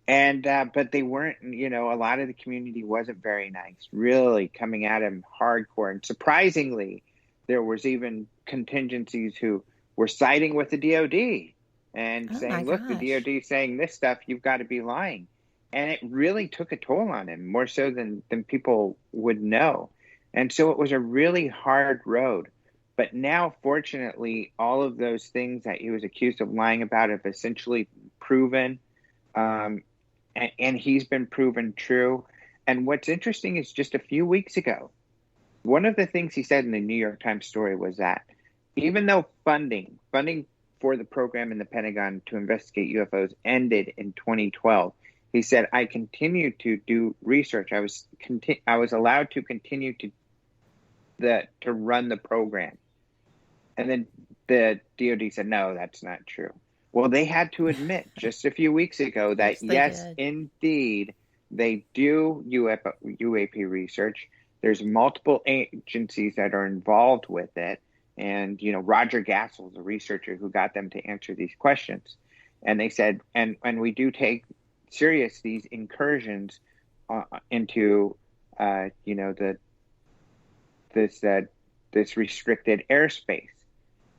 And but they weren't, you know, a lot of the community wasn't very nice, really coming at him hardcore. And surprisingly, there was even contingencies who were siding with the DOD and saying, look, the DOD is saying this stuff, you've got to be lying. And it really took a toll on him, more so than people would know. And so it was a really hard road. But now, fortunately, all of those things that he was accused of lying about have essentially proven, and he's been proven true. And what's interesting is just a few weeks ago, one of the things he said in the New York Times story was that even though funding for the program in the Pentagon to investigate UFOs ended in 2012, he said, I continued to do research. I was allowed to continue to run the program. And then the DOD said, no, that's not true. Well, they had to admit just a few weeks ago that, yes, indeed, they do UAP research. There's multiple agencies that are involved with it. And, you know, Roger Gassel is a researcher who got them to answer these questions. And they said, and we do take serious these incursions into, you know, this restricted airspace.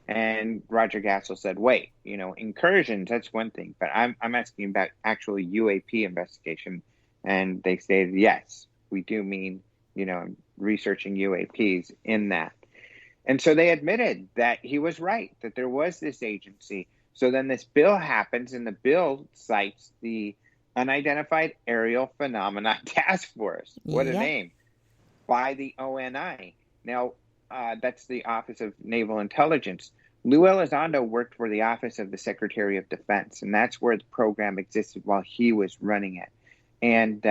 And Roger Gassel said, wait, you know, incursions, that's one thing, but I'm asking about actual UAP investigation. And they stated, yes, we do mean, you know, researching UAPs in that. And so they admitted that he was right, that there was this agency. So then this bill happens, and the bill cites the Unidentified Aerial Phenomena Task Force. What a name. By the ONI. Now, that's the Office of Naval Intelligence. Lou Elizondo worked for the Office of the Secretary of Defense, and that's where the program existed while he was running it. And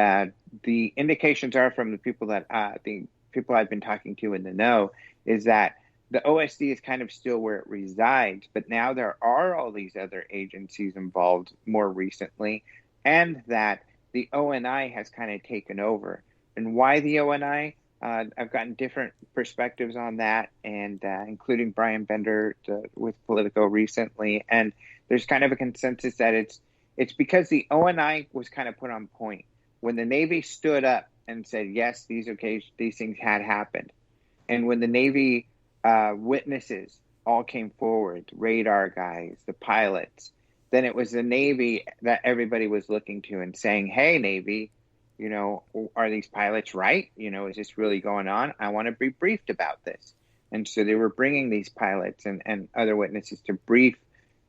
the indications are from the people I've been talking to in the know is that the OSD is kind of still where it resides, but now there are all these other agencies involved more recently, and that the ONI has kind of taken over. And why the ONI? I've gotten different perspectives on that, and including Brian Bender with Politico recently. And there's kind of a consensus that it's because the ONI was kind of put on point when the Navy stood up and said, yes, these things had happened. And when the Navy witnesses all came forward, radar guys, the pilots, then it was the Navy that everybody was looking to and saying, hey, Navy, are these pilots right? Is this really going on? I want to be briefed about this. And so they were bringing these pilots and other witnesses to brief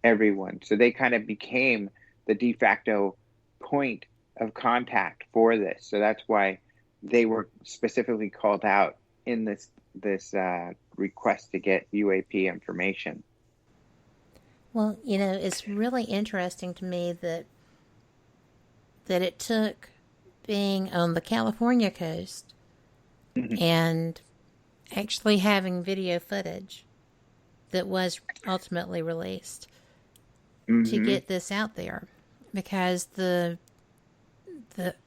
everyone. So they kind of became the de facto point of contact for this. So that's why they were specifically called out in this request to get UAP information. Well, it's really interesting to me that it took being on the California coast and actually having video footage that was ultimately released to get this out there, because the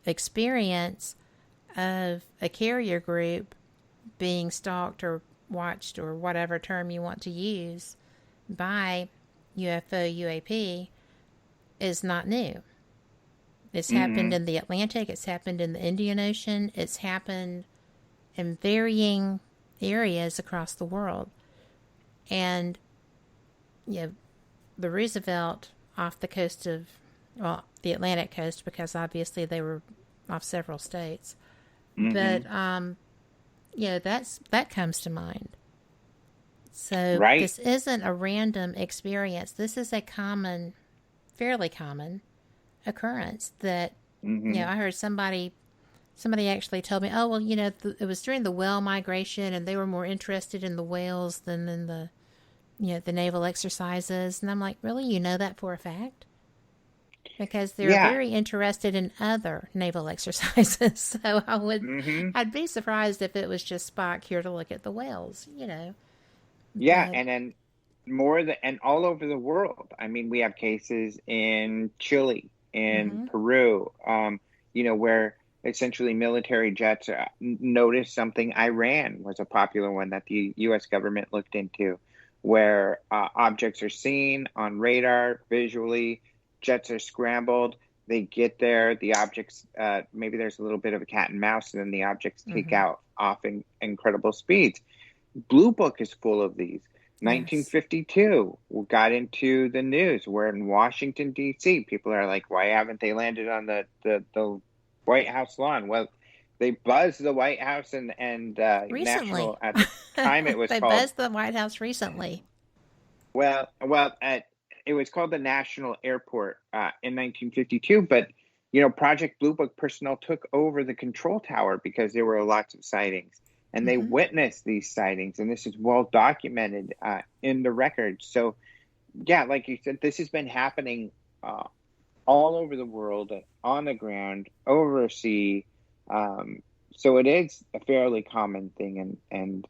experience of a carrier group being stalked or watched, or whatever term you want to use, by UFO UAP is not new. It's happened in the Atlantic. It's happened in the Indian Ocean. It's happened in varying areas across the world. And, the Roosevelt off the coast of, the Atlantic coast, because obviously they were off several states. But, that comes to mind. So This isn't a random experience. This is a fairly common occurrence that, I heard somebody actually told me, it was during the whale migration and they were more interested in the whales than in the naval exercises. And I'm like, really? You know that for a fact? Because they're very interested in other naval exercises. So I'd be surprised if it was just Spock here to look at the whales, Yeah, and then and all over the world. I mean, we have cases in Chile, in Peru, where essentially military jets noticed something. Iran was a popular one that the U.S. government looked into, where objects are seen on radar visually, jets are scrambled, they get there, the objects, maybe there's a little bit of a cat and mouse, and then the objects take off in incredible speeds. Blue Book is full of these. 1952 got into the news, where in Washington, D.C., people are like, why haven't they landed on the White House lawn? Well, they buzzed the White House and recently. National, at the time it was they called. They buzzed the White House recently. Well, it was called the National Airport in 1952, but, Project Blue Book personnel took over the control tower because there were lots of sightings. And they witnessed these sightings, and this is well documented in the records. So, like you said, this has been happening all over the world, on the ground, overseas. So it is a fairly common thing, and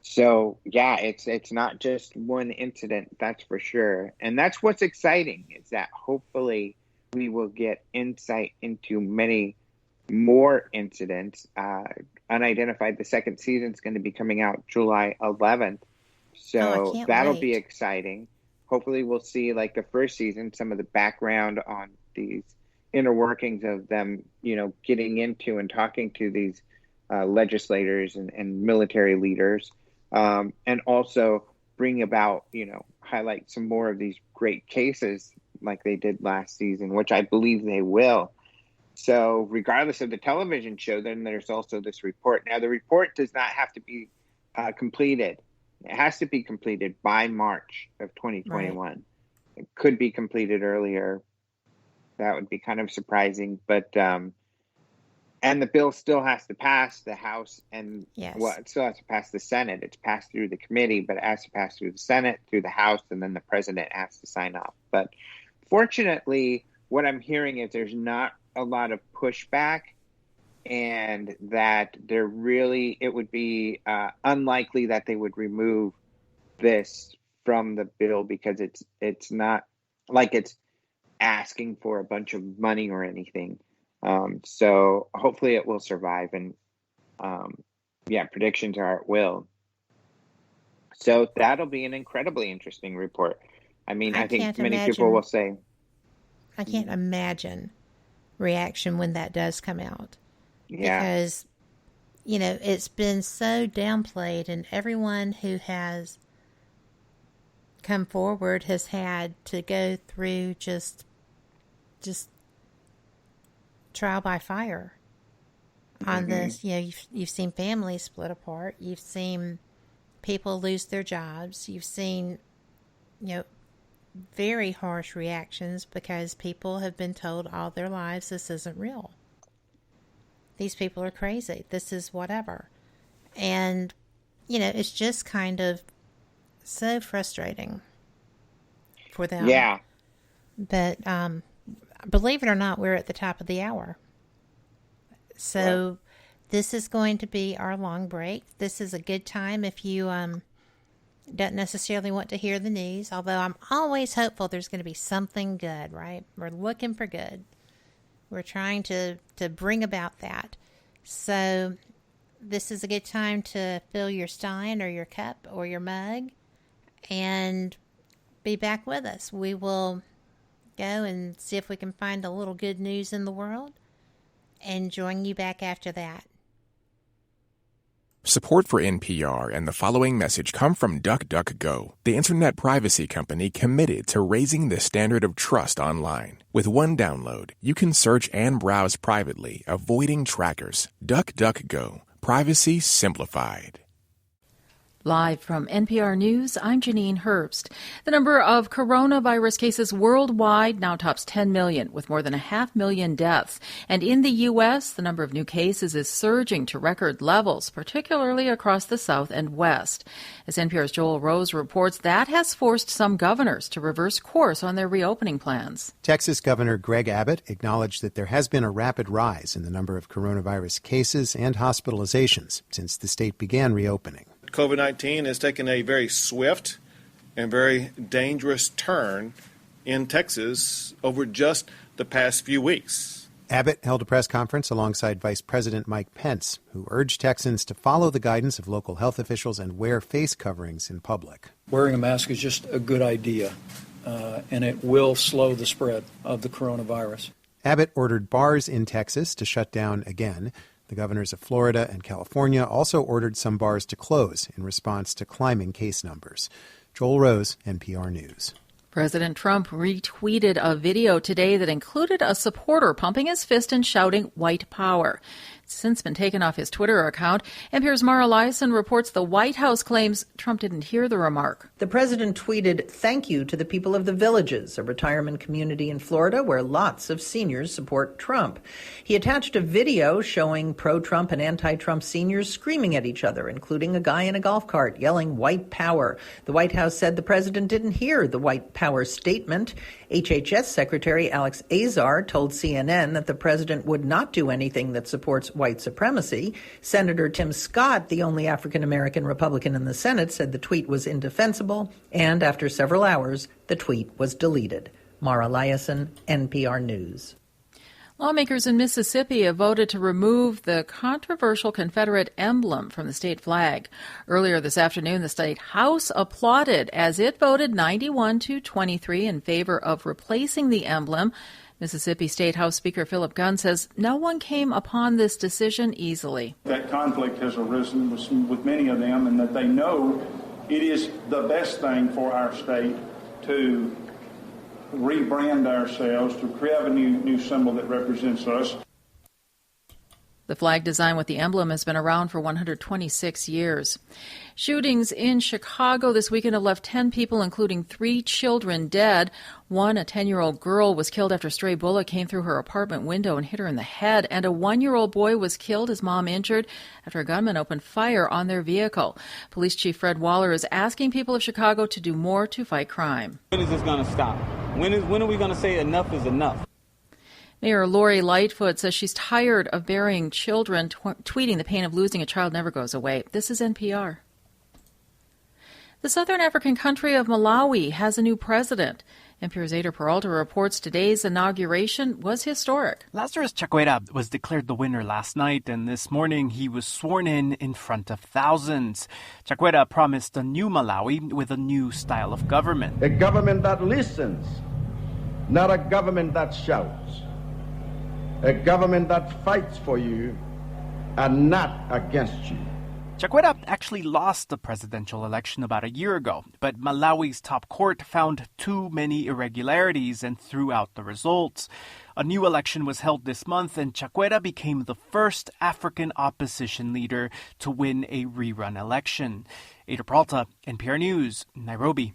so it's not just one incident, that's for sure. And that's what's exciting, is that hopefully we will get insight into many more incidents. Unidentified, the second season is going to be coming out July 11th, so that'll be exciting. Hopefully we'll see, like the first season, some of the background on these inner workings of them, getting into and talking to these legislators and military leaders, and also bring about, highlight some more of these great cases like they did last season, which I believe they will. So regardless of the television show, then there's also this report. Now, the report does not have to be completed. It has to be completed by March of 2021. Right. It could be completed earlier. That would be kind of surprising. But and the bill still has to pass the House, and it still has to pass the Senate. It's passed through the committee, but it has to pass through the Senate, through the House, and then the president has to sign off. But fortunately, what I'm hearing is there's not a lot of pushback, and that it would be unlikely that they would remove this from the bill, because it's not like it's asking for a bunch of money or anything. So hopefully it will survive, and Yeah, predictions are at will. So that'll be an incredibly interesting report. I mean, I think many people will say, I can't imagine reaction when that does come out. Yeah. Because, you know, it's been so downplayed, and everyone who has come forward has had to go through just trial by fire on this. You know, you've seen families split apart. You've seen people lose their jobs. You've seen, you know, very harsh reactions because people have been told all their lives this isn't real. These people are crazy. This is whatever. And, you know, it's just kind of so frustrating for them. Yeah. But believe it or not, we're at the top of the hour. So this is going to be our long break. This is a good time if you don't necessarily want to hear the news, although I'm always hopeful there's going to be something good, right? We're looking for good. We're trying to bring about that. So this is a good time to fill your stein or your cup or your mug and be back with us. We will go and see if we can find a little good news in the world and join you back after that. Support for NPR and the following message come from DuckDuckGo, the internet privacy company committed to raising the standard of trust online. With one download, you can search and browse privately, avoiding trackers. DuckDuckGo, privacy simplified. Live from NPR News, I'm Janine Herbst. The number of coronavirus cases worldwide now tops 10 million, with more than 500,000 deaths. And in the U.S., the number of new cases is surging to record levels, particularly across the South and West. As NPR's Joel Rose reports, that has forced some governors to reverse course on their reopening plans. Texas Governor Greg Abbott acknowledged that there has been a rapid rise in the number of coronavirus cases and hospitalizations since the state began reopening. COVID-19 has taken a very swift and very dangerous turn in Texas over just the past few weeks. Abbott held a press conference alongside Vice President Mike Pence, who urged Texans to follow the guidance of local health officials and wear face coverings in public. Wearing a mask is just a good idea, and it will slow the spread of the coronavirus. Abbott ordered bars in Texas to shut down again. The governors of Florida and California also ordered some bars to close in response to climbing case numbers. Joel Rose, NPR News. President Trump retweeted a video today that included a supporter pumping his fist and shouting "White Power." It's since been taken off his Twitter account. NPR's Mara Liasson reports the White House claims Trump didn't hear the remark. The president tweeted, "Thank you to the people of the Villages, a retirement community in Florida where lots of seniors support Trump." He attached a video showing pro-Trump and anti-Trump seniors screaming at each other, including a guy in a golf cart yelling "White Power." The White House said the president didn't hear the White Power statement. HHS Secretary Alex Azar told CNN that the president would not do anything that supports white supremacy. Senator Tim Scott, the only African-American Republican in the Senate, said the tweet was indefensible, and after several hours, the tweet was deleted. Mara Liasson, NPR News. Lawmakers in Mississippi have voted to remove the controversial Confederate emblem from the state flag. Earlier this afternoon, the state House applauded as it voted 91-23 in favor of replacing the emblem. Mississippi State House Speaker Philip Gunn says no one came upon this decision easily. That conflict has arisen with many of them, and that they know it is the best thing for our state to rebrand ourselves, to create a new symbol that represents us. The flag design with the emblem has been around for 126 years. Shootings in Chicago this weekend have left 10 people, including 3 children, dead. One, a 10-year-old girl, was killed after a stray bullet came through her apartment window and hit her in the head. And a 1-year-old boy was killed, his mom injured, after a gunman opened fire on their vehicle. Police Chief Fred Waller is asking people of Chicago to do more to fight crime. When is this going to stop? When are we going to say enough is enough? Mayor Lori Lightfoot says she's tired of burying children, tweeting the pain of losing a child never goes away. This is NPR. The southern African country of Malawi has a new president. NPR's Ada Peralta reports today's inauguration was historic. Lazarus Chakwera was declared the winner last night, and this morning he was sworn in front of thousands. Chakwera promised a new Malawi with a new style of government. A government that listens, not a government that shouts. A government that fights for you and not against you. Chakwera actually lost the presidential election about a year ago, but Malawi's top court found too many irregularities and threw out the results. A new election was held this month, and Chakwera became the first African opposition leader to win a rerun election. Ada Peralta, NPR News, Nairobi.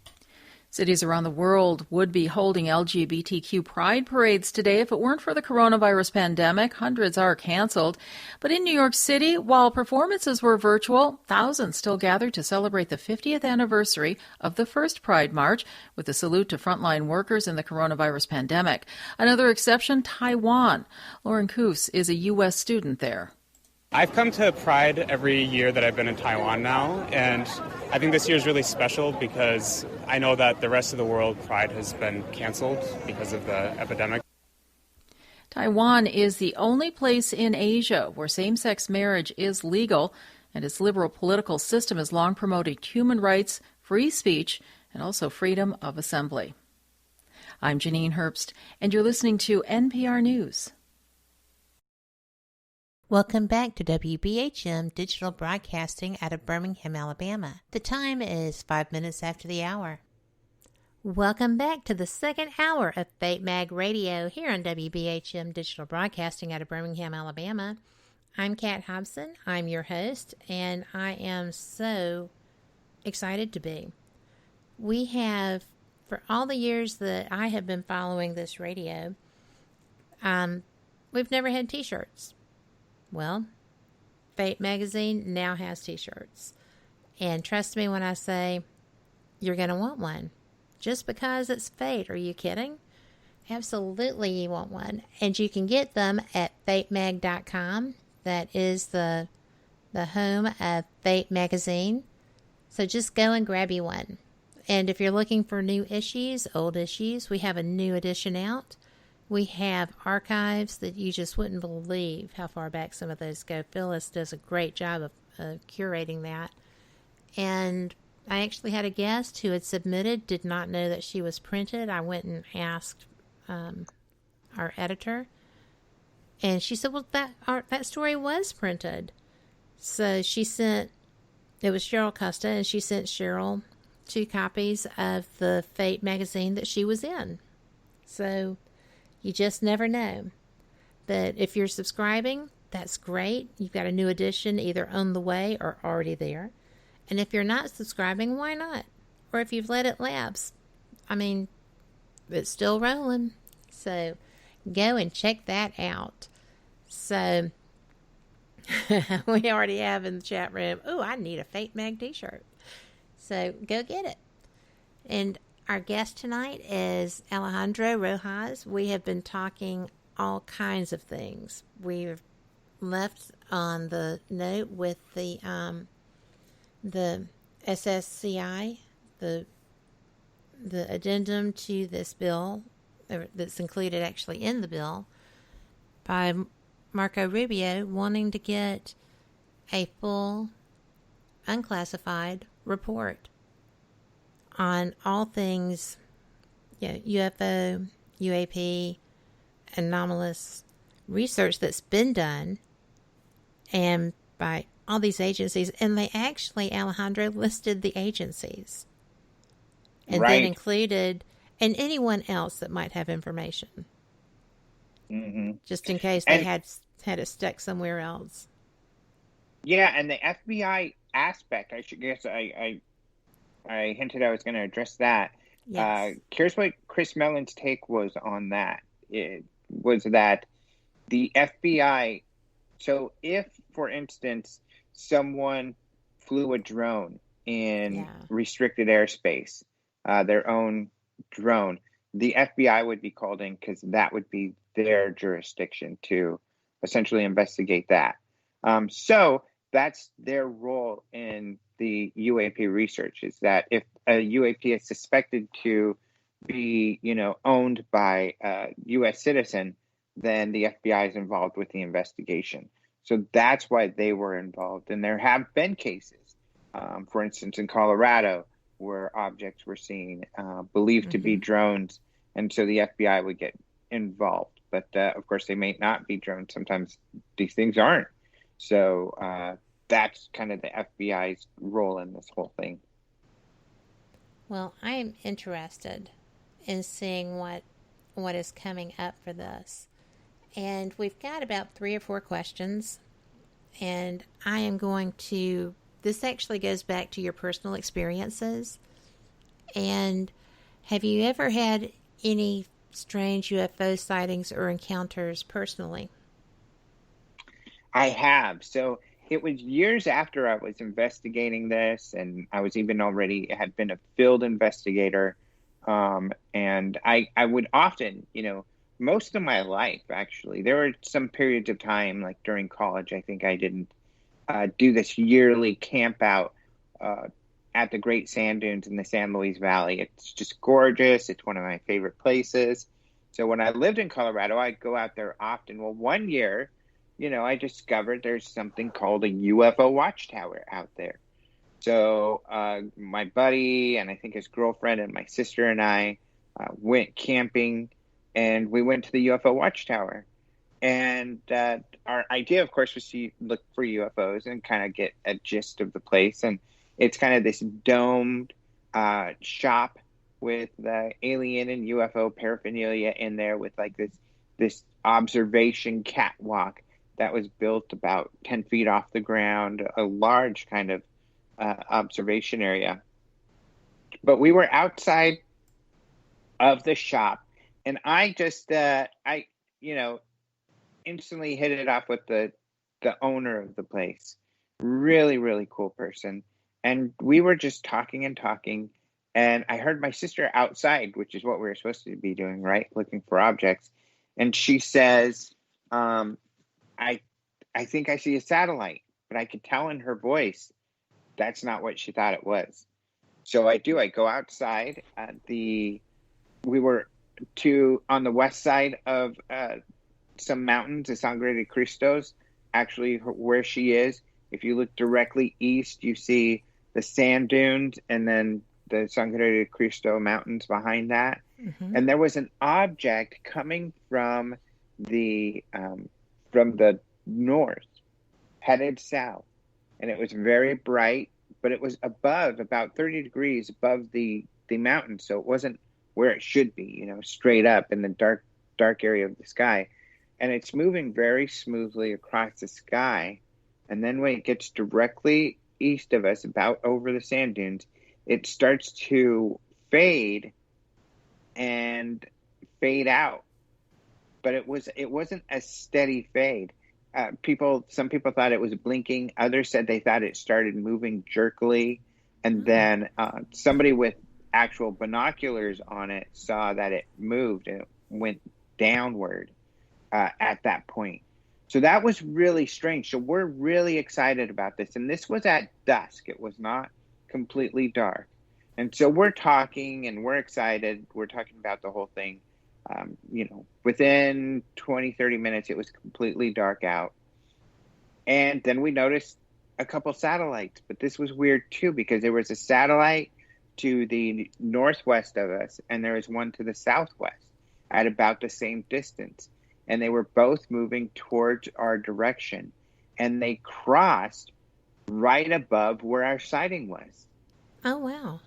Cities around the world would be holding LGBTQ pride parades today if it weren't for the coronavirus pandemic. Hundreds are canceled. But in New York City, while performances were virtual, thousands still gathered to celebrate the 50th anniversary of the first Pride March with a salute to frontline workers in the coronavirus pandemic. Another exception, Taiwan. Lauren Koos is a U.S. student there. I've come to Pride every year that I've been in Taiwan now, and I think this year is really special because I know that the rest of the world, Pride has been canceled because of the epidemic. Taiwan is the only place in Asia where same-sex marriage is legal, and its liberal political system has long promoted human rights, free speech, and also freedom of assembly. I'm Janine Herbst, and you're listening to NPR News. Welcome back to WBHM Digital Broadcasting out of Birmingham, Alabama. The time is 5 minutes after the hour. Welcome back to the second hour of Fate Mag Radio here on WBHM Digital Broadcasting out of Birmingham, Alabama. I'm Kat Hobson. I'm your host, and I am so excited to be. We have, for all the years that I have been following this radio, we've never had t-shirts. Well, Fate Magazine now has t-shirts. And trust me when I say you're going to want one. Just because it's Fate. Are you kidding? Absolutely you want one. And you can get them at fatemag.com. That is the home of Fate Magazine. So just go and grab you one. And if you're looking for new issues, old issues, we have a new edition out. We have archives that you just wouldn't believe how far back some of those go. Phyllis does a great job of curating that. And I actually had a guest who had submitted, did not know that she was printed. I went and asked our editor. And she said, well, that story was printed. So she sent, it was Cheryl Costa, and she sent Cheryl 2 copies of the Fate magazine that she was in. So you just never know. But if you're subscribing, that's great. You've got a new edition either on the way or already there. And if you're not subscribing, why not? Or if you've let it lapse, I mean, it's still rolling. So go and check that out. So we already have in the chat room, oh, I need a Fate Mag t-shirt. So go get it. And our guest tonight is Alejandro Rojas. We have been talking all kinds of things. We've left on the note with the SSCI, the addendum to this bill that's included actually in the bill by Marco Rubio, wanting to get a full unclassified report on all things, UFO, UAP, anomalous research that's been done, and by all these agencies. And they actually, Alejandro, listed the agencies, and then included, and anyone else that might have information, just in case they had it stuck somewhere else. Yeah, and the FBI aspect, I should guess I hinted I was going to address that. Yes. Here's what Chris Mellon's take was on that. It was that the FBI, so if, for instance, someone flew a drone in restricted airspace, their own drone, the FBI would be called in because that would be their jurisdiction to essentially investigate that. So that's their role in the UAP research, is that if a UAP is suspected to be, owned by a U.S. citizen, then the FBI is involved with the investigation. So that's why they were involved. And there have been cases, for instance, in Colorado, where objects were seen believed to be drones, and so the FBI would get involved. But of course, they may not be drones. Sometimes these things aren't. So that's kind of the FBI's role in this whole thing. Well, I'm interested in seeing what is coming up for this. And we've got about 3 or 4 questions. And I am going to... This actually goes back to your personal experiences. And have you ever had any strange UFO sightings or encounters personally? I have. So it was years after I was investigating this, and I was even had been a field investigator. And I would often, most of my life, actually, there were some periods of time, like during college, I think I didn't do this yearly camp out at the Great Sand Dunes in the San Luis Valley. It's just gorgeous. It's one of my favorite places. So when I lived in Colorado, I'd go out there often. Well, one year, I discovered there's something called a UFO watchtower out there. So my buddy and I think his girlfriend and my sister and I went camping, and we went to the UFO watchtower. And our idea, of course, was to look for UFOs and kind of get a gist of the place. And it's kind of this domed shop with the alien and UFO paraphernalia in there, with like this observation catwalk that was built about 10 feet off the ground, a large kind of observation area. But we were outside of the shop, and I just, instantly hit it off with the owner of the place. Really, really cool person. And we were just talking and talking, and I heard my sister outside, which is what we were supposed to be doing, right? Looking for objects. And she says, I think I see a satellite, but I could tell in her voice that's not what she thought it was. So I go outside. We were on the west side of some mountains, the Sangre de Cristos, actually where she is. If you look directly east, you see the sand dunes and then the Sangre de Cristo mountains behind that. Mm-hmm. And there was an object coming from the north, headed south. And it was very bright, but it was above, about 30 degrees above the mountain. So it wasn't where it should be, straight up in the dark area of the sky. And it's moving very smoothly across the sky. And then when it gets directly east of us, about over the sand dunes, it starts to fade and fade out. But it wasn't a steady fade. Some people thought it was blinking. Others said they thought it started moving jerkily. And then somebody with actual binoculars on it saw that it moved and it went downward at that point. So that was really strange. So we're really excited about this. And this was at dusk. It was not completely dark. And so we're talking and we're excited. We're talking about the whole thing. Within 20, 30 minutes, it was completely dark out. And then we noticed a couple satellites. But this was weird, too, because there was a satellite to the northwest of us, and there was one to the southwest at about the same distance. And they were both moving towards our direction. And they crossed right above where our sighting was. Oh, wow.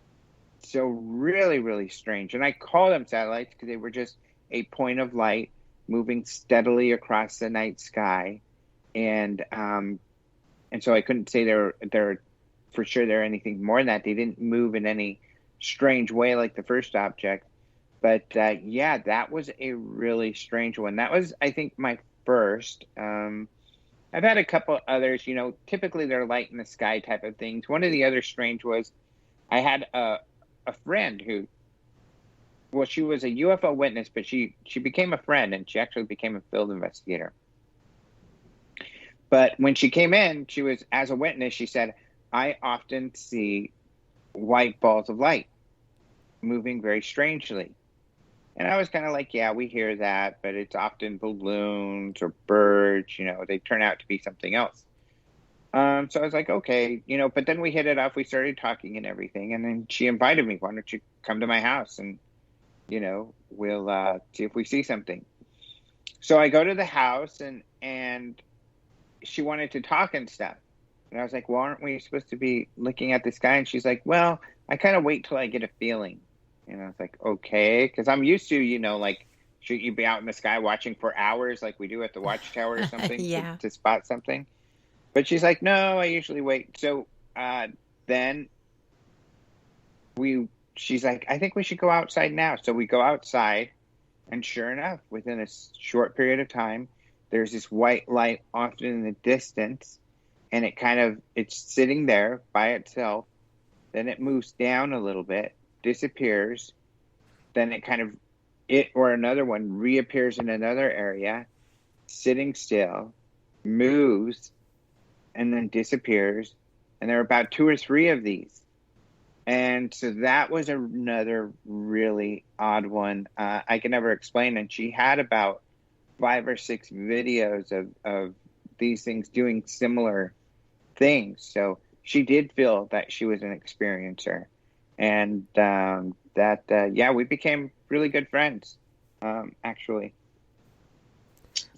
So really, really strange. And I call them satellites because they were just a point of light moving steadily across the night sky. And so I couldn't say they're for sure they're anything more than that. They didn't move in any strange way like the first object. But that was a really strange one. That was, I think, my first. I've had a couple others, typically they're light in the sky type of things. One of the other strange was I had a friend who, well, she was a UFO witness, but she became a friend, and she actually became a field investigator. But when she came in, she was, as a witness, she said, I often see white balls of light moving very strangely. And I was kind of like, yeah, we hear that, but it's often balloons or birds, they turn out to be something else. So I was like, okay, but then we hit it off. We started talking and everything. And then she invited me, why don't you come to my house and, we'll see if we see something. So I go to the house and she wanted to talk and stuff. And I was like, well, aren't we supposed to be looking at the sky? And she's like, well, I kind of wait till I get a feeling. And I was like, okay, because I'm used to, like, should you be out in the sky watching for hours like we do at the watchtower or something to spot something? But she's like, no, I usually wait. So then she's like, I think we should go outside now. So we go outside, and sure enough, within a short period of time, there's this white light off in the distance, and it's sitting there by itself. Then it moves down a little bit, disappears. Then it or another one reappears in another area, sitting still, moves, and then disappears. And there are about 2 or 3 of these. And so that was another really odd one. I can never explain. And she had about 5 or 6 videos of these things doing similar things. So she did feel that she was an experiencer. And we became really good friends, actually.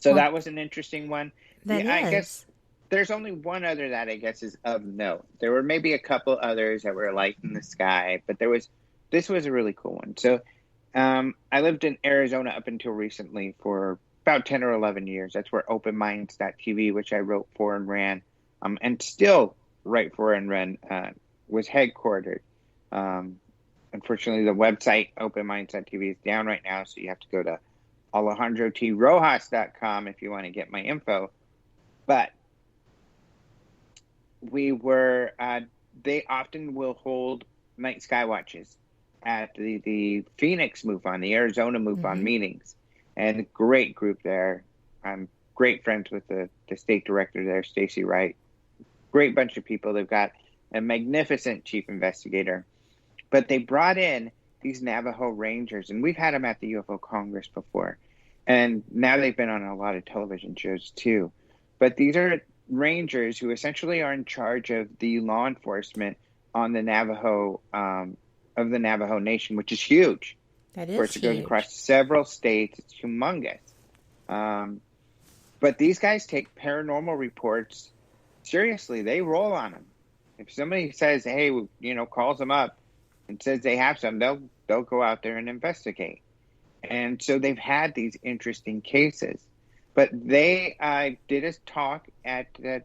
So that was an interesting one. I guess there's only one other that I guess is of note. There were maybe a couple others that were light in the sky, but this was a really cool one. So I lived in Arizona up until recently for about 10 or 11 years. That's where OpenMinds.tv, which I wrote for and ran, and still write for and run, was headquartered. Unfortunately, the website OpenMinds.tv is down right now, so you have to go to AlejandroTRojas.com if you want to get my info. But they often will hold night sky watches at the Phoenix MUFON, the Arizona MUFON meetings. And a great group there. I'm great friends with the state director there, Stacy Wright. Great bunch of people. They've got a magnificent chief investigator. But they brought in these Navajo Rangers, and we've had them at the UFO Congress before. And now they've been on a lot of television shows too. But these are Rangers who essentially are in charge of the law enforcement on the Navajo, of the Navajo Nation, which is huge. That is of course, it huge. goes across several states. It's humongous. But these guys take paranormal reports seriously. They roll on them. If somebody says, hey, calls them up and says they have some, they'll go out there and investigate. And so they've had these interesting cases. But they did a talk at the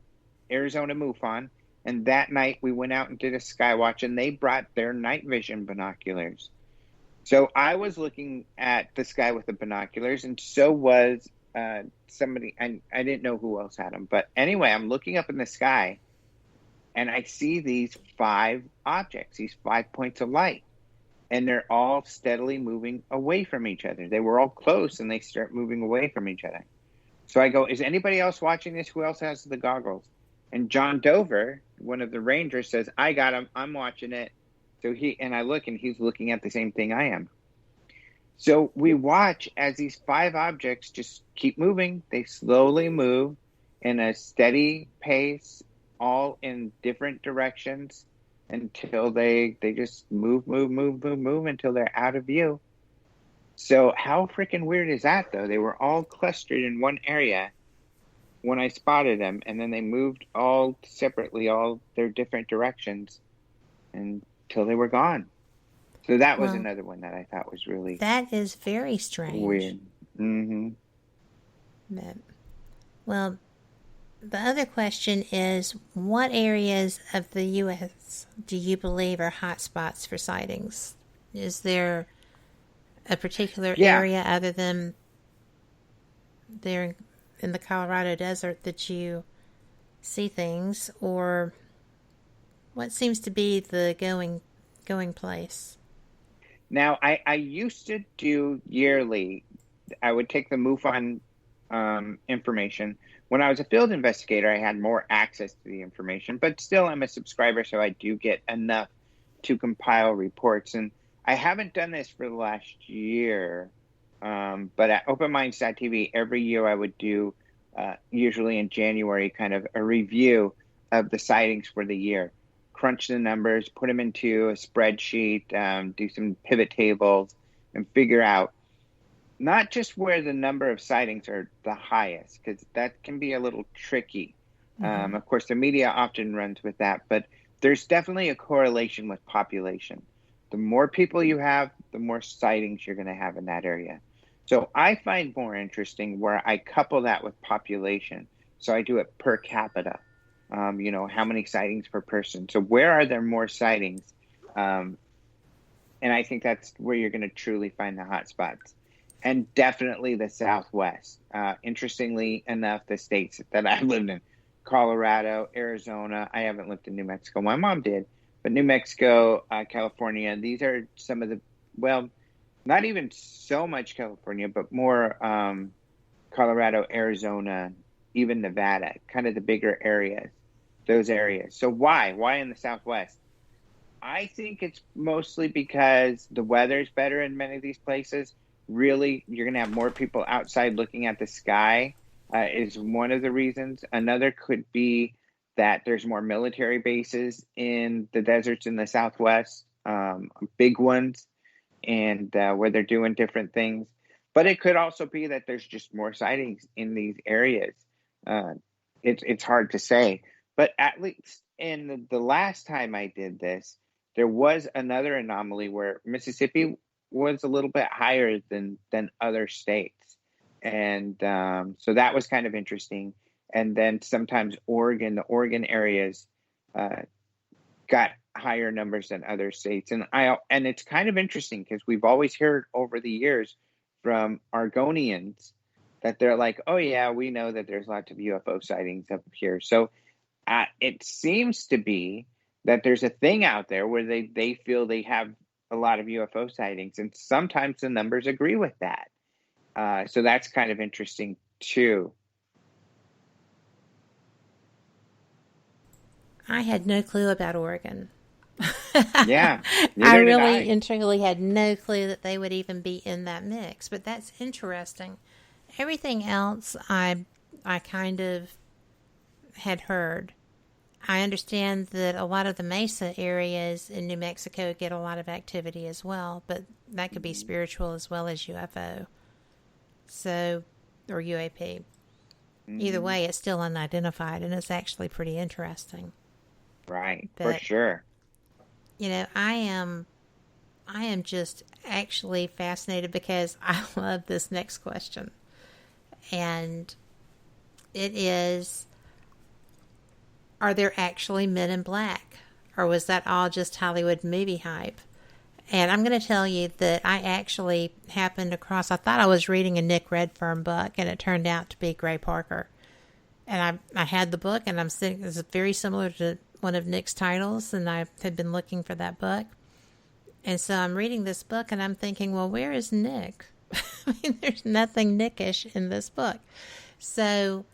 Arizona MUFON, and that night we went out and did a sky watch, and they brought their night vision binoculars. So I was looking at the sky with the binoculars, and so was somebody. I didn't know who else had them. But anyway, I'm looking up in the sky, and I see these 5 objects, these 5 points of light. And they're all steadily moving away from each other. They were all close, and they start moving away from each other. So I go, is anybody else watching this? Who else has the goggles? And John Dover, one of the Rangers, says, I got him. I'm watching it. So I look, and he's looking at the same thing I am. So we watch as these 5 objects just keep moving. They slowly move in a steady pace, all in different directions, until they just move until they're out of view. So how freaking weird is that, though? They were all clustered in one area when I spotted them, and then they moved all separately, all their different directions, until they were gone. So that was another one that I thought was really... That is very strange. Weird. Mm-hmm. Well, the other question is, what areas of the U.S. do you believe are hot spots for sightings? Is there a particular area other than there in the Colorado desert that you see things, or what seems to be the going place? Now, I used to do yearly. I would take the MUFON information. When I was a field investigator, I had more access to the information, but still I'm a subscriber, so I do get enough to compile reports. And I haven't done this for the last year, But at openminds.tv, every year I would do, usually in January, kind of a review of the sightings for the year. Crunch the numbers, put them into a spreadsheet, do some pivot tables, and figure out not just where the number of sightings are the highest, because that can be a little tricky. Of course, the media often runs with that, but there's definitely a correlation with population. The more people you have, the more sightings you're going to have in that area. So I find more interesting where I couple that with population. So I do it per capita, how many sightings per person. So where are there more sightings? And I think that's where you're going to truly find the hot spots. And definitely the Southwest. Interestingly enough, the states that I've lived in, Colorado, Arizona. I haven't lived in New Mexico. My mom did. But New Mexico, California, these are some of the, not even so much California, but more Colorado, Arizona, even Nevada, kind of the bigger areas, those areas. So why? Why in the Southwest? I think it's mostly because the weather's better in many of these places. Really, you're going to have more people outside looking at the sky is one of the reasons. Another could be that there's more military bases in the deserts in the Southwest, big ones, and where they're doing different things. But it could also be that there's just more sightings in these areas. It's hard to say. But at least in the last time I did this, there was another anomaly where Mississippi was a little bit higher than other states. And so that was kind of interesting. And then sometimes the Oregon areas got higher numbers than other states. And it's kind of interesting because we've always heard over the years from Argonians that they're like, oh yeah, we know that there's lots of UFO sightings up here. So it seems to be that there's a thing out there where they feel they have a lot of UFO sightings, and sometimes the numbers agree with that. So that's kind of interesting too. I had no clue about Oregon. Yeah. I really and truly had no clue that they would even be in that mix, but that's interesting. Everything else I kind of had heard. I understand that a lot of the mesa areas in New Mexico get a lot of activity as well, but that could be spiritual as well as UFO. So, or UAP. Either way, it's still unidentified, and it's actually pretty interesting. Right, but, for sure. I am just actually fascinated because I love this next question. And it is, are there actually men in black? Or was that all just Hollywood movie hype? And I'm going to tell you that I actually happened across, I thought I was reading a Nick Redfern book, and it turned out to be Gray Parker. And I had the book, and I'm thinking it's very similar to one of Nick's titles, and I had been looking for that book. And so I'm reading this book, and I'm thinking, well, where is Nick? I mean, there's nothing Nickish in this book. So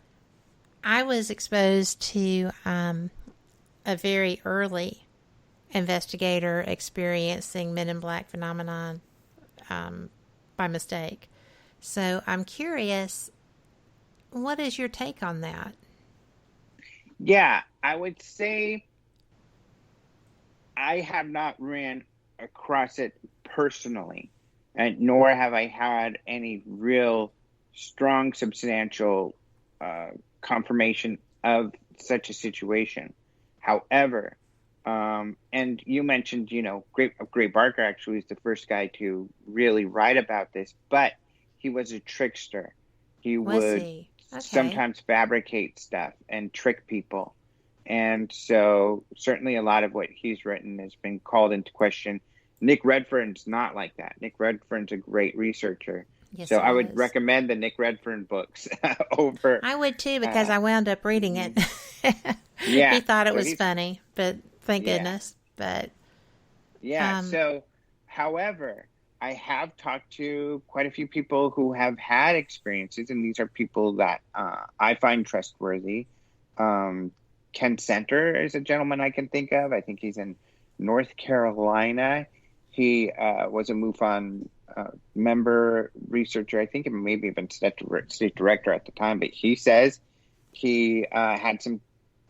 I was exposed to a very early investigator experiencing Men in Black phenomenon by mistake. So I'm curious, what is your take on that? Yeah, I would say I have not ran across it personally, and nor have I had any real strong, substantial confirmation of such a situation. However, and you mentioned, Gray Parker actually was the first guy to really write about this, but he was a trickster. He would sometimes fabricate stuff and trick people. And so certainly a lot of what he's written has been called into question. Nick Redfern's not like that. Nick Redfern's a great researcher. Yes, so I would recommend the Nick Redfern books over. I would too, because I wound up reading it. Yeah. He thought it was funny, but thank goodness. But so however, I have talked to quite a few people who have had experiences, and these are people that I find trustworthy. Ken Center is a gentleman I can think of. I think he's in North Carolina. He was a MUFON member researcher. I think it maybe even state director at the time, but he says he had some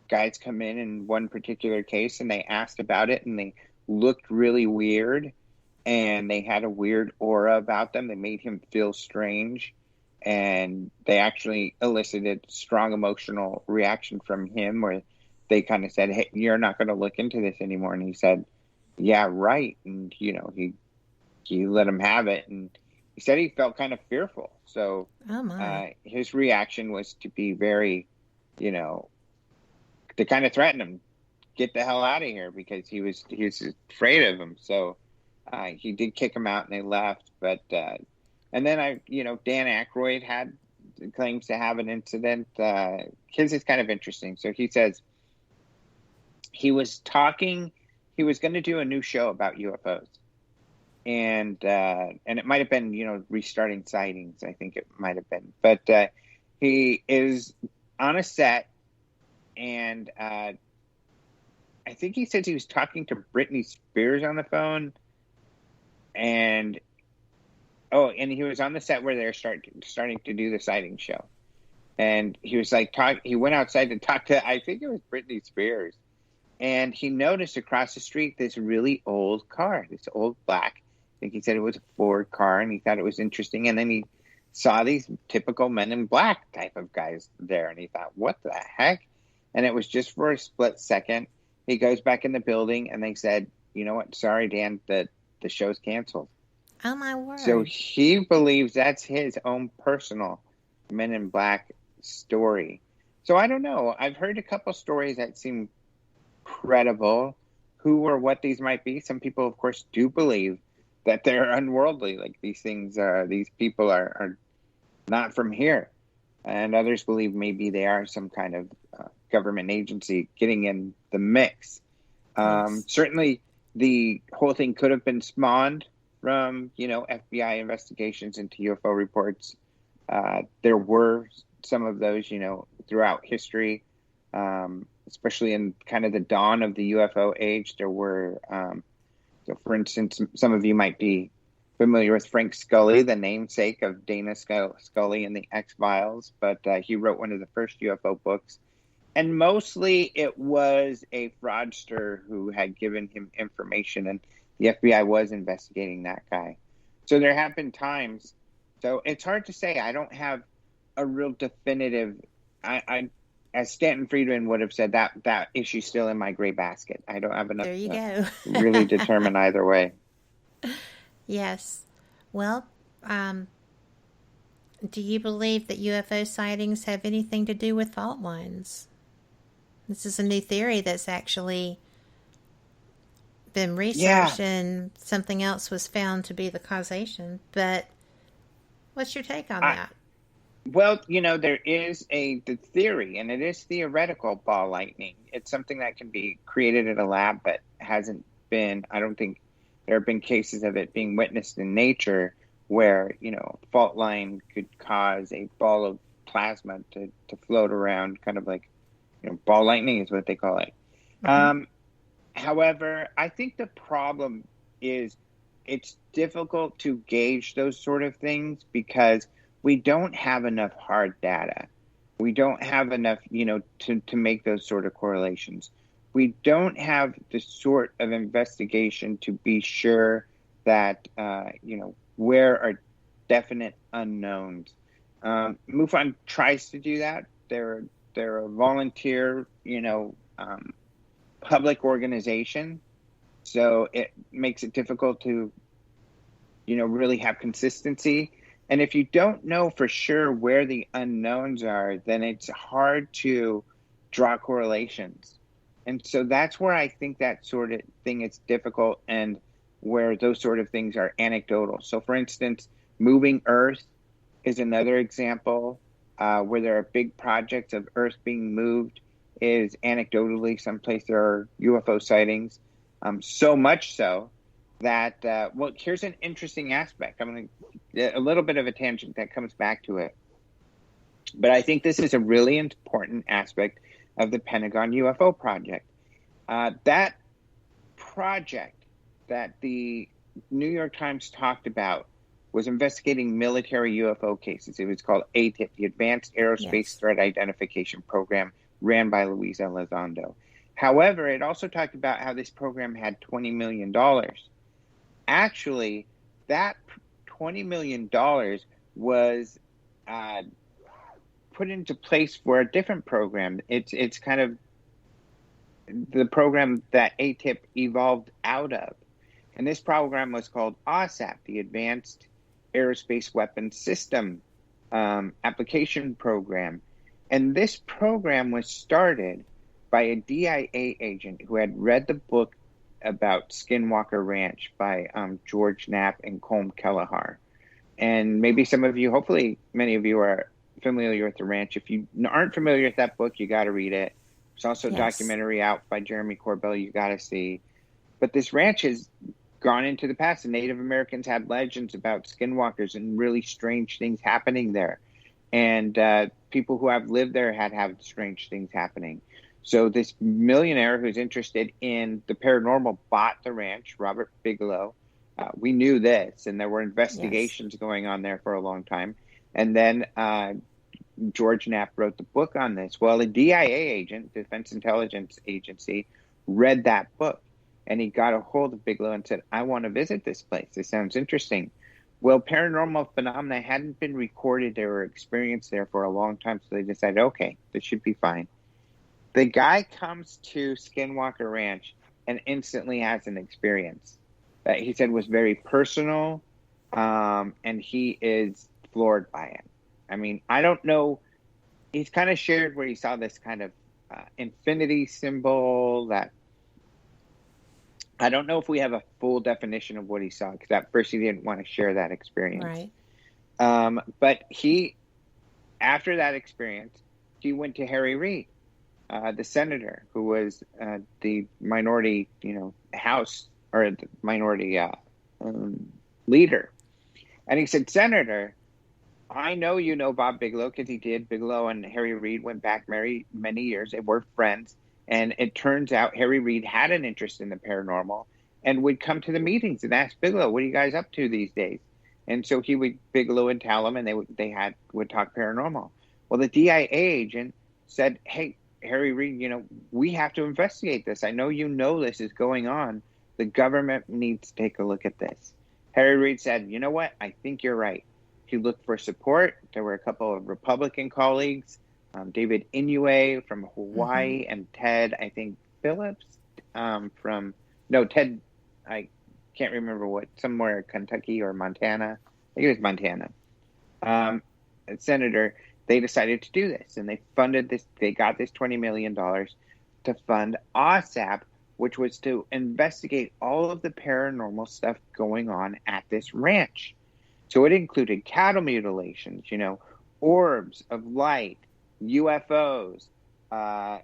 guys come in one particular case, and they asked about it, and they looked really weird, and they had a weird aura about them. They made him feel strange, and they actually elicited strong emotional reaction from him, where they kind of said, "Hey, you're not going to look into this anymore." And he said, "Yeah, right." And he let him have it, and he said he felt kind of fearful. So his reaction was to be very, to kind of threaten him, get the hell out of here, because he was afraid of him. So he did kick him out, and they left. But and then Dan Aykroyd claims to have an incident. His is kind of interesting. So he says he was going to do a new show about UFOs. And it might have been, restarting sightings. I think it might have been. But he is on a set, and I think he said he was talking to Britney Spears on the phone. And he was on the set where they're starting to do the sighting show. And he was he went outside to talk to, I think it was Britney Spears. And he noticed across the street this really old car, this old black. I think he said it was a Ford car, and he thought it was interesting. And then he saw these typical Men in Black type of guys there, and he thought, what the heck? And it was just for a split second. He goes back in the building, and they said, you know what? Sorry, Dan, the show's canceled. Oh, my word. So he believes that's his own personal Men in Black story. So I don't know. I've heard a couple stories that seem credible. Who or what these might be. Some people, of course, do believe that they're unworldly, like these people are not from here. And others believe maybe they are some kind of government agency getting in the mix. Yes. Certainly the whole thing could have been spawned from, FBI investigations into UFO reports. There were some of those, throughout history, especially in kind of the dawn of the UFO age. There were, so for instance, some of you might be familiar with Frank Scully, the namesake of Dana Scully in the X-Files, but he wrote one of the first UFO books. And mostly it was a fraudster who had given him information, and the FBI was investigating that guy. So there have been times. So it's hard to say. I don't have a real definitive. I as Stanton Friedman would have said, that issue's still in my gray basket. I don't have enough there you go. really determine either way. Yes. Well, do you believe that UFO sightings have anything to do with fault lines? This is a new theory that's actually been researched, and something else was found to be the causation. But what's your take on that? Well, there is the theory, and it is theoretical, ball lightning. It's something that can be created at a lab, but hasn't been, I don't think there have been cases of it being witnessed in nature where, fault line could cause a ball of plasma to float around, kind of like, ball lightning is what they call it. Mm-hmm. However, I think the problem is it's difficult to gauge those sort of things because we don't have enough hard data. We don't have enough, to make those sort of correlations. We don't have the sort of investigation to be sure that, where are definite unknowns. MUFON tries to do that. They're a volunteer, public organization. So it makes it difficult to, really have consistency. And if you don't know for sure where the unknowns are, then it's hard to draw correlations. And so that's where I think that sort of thing is difficult, and where those sort of things are anecdotal. So for instance, moving Earth is another example where there are big projects of Earth being moved. Is anecdotally someplace there are UFO sightings. So much so that, here's an interesting aspect. I'm going to a little bit of a tangent that comes back to it. But I think this is a really important aspect of the Pentagon UFO project. That project that the New York Times talked about was investigating military UFO cases. It was called ATIP, the Advanced Aerospace Threat Identification Program, ran by Luis Elizondo. However, it also talked about how this program had $20 million. Actually, that $20 million was put into place for a different program. It's kind of the program that ATIP evolved out of. And this program was called ASAP, the Advanced Aerospace Weapons System Application Program. And this program was started by a DIA agent who had read the book about Skinwalker Ranch by George Knapp and Colm Kelleher. And maybe some of you, hopefully many of you, are familiar with the ranch. If you aren't familiar with that book, you got to read it. There's also a documentary out by Jeremy Corbell you got to see. But this ranch has gone into the past. The Native Americans had legends about skinwalkers and really strange things happening there. And people who have lived there had strange things happening. So this millionaire who's interested in the paranormal bought the ranch, Robert Bigelow. We knew this, and there were investigations going on there for a long time. And then George Knapp wrote the book on this. Well, a DIA agent, Defense Intelligence Agency, read that book. And he got a hold of Bigelow and said, I want to visit this place. This sounds interesting. Well, paranormal phenomena hadn't been recorded or experienced there for a long time, so they decided, okay, this should be fine. The guy comes to Skinwalker Ranch and instantly has an experience that he said was very personal, and he is floored by it. I mean, I don't know. He's kind of shared where he saw this kind of infinity symbol that I don't know if we have a full definition of what he saw, because at first he didn't want to share that experience. Right. But after that experience, he went to Harry Reid, the senator who was the minority, House or the minority leader. And he said, Senator, I know you know Bob Bigelow, because he did. Bigelow and Harry Reid went back many years. They were friends. And it turns out Harry Reid had an interest in the paranormal and would come to the meetings and ask Bigelow, what are you guys up to these days? And so Bigelow would tell them, and they would talk paranormal. Well, the DIA agent said, hey, Harry Reid, we have to investigate this. I know this is going on. The government needs to take a look at this. Harry Reid said, you know what? I think you're right. He looked for support. There were a couple of Republican colleagues, David Inouye from Hawaii, and Ted, I think, Phillips Ted, I can't remember somewhere Kentucky or Montana. I think it was Montana. Senator, they decided to do this, and they funded this. They got this $20 million to fund OSAP, which was to investigate all of the paranormal stuff going on at this ranch. So it included cattle mutilations, orbs of light, UFOs,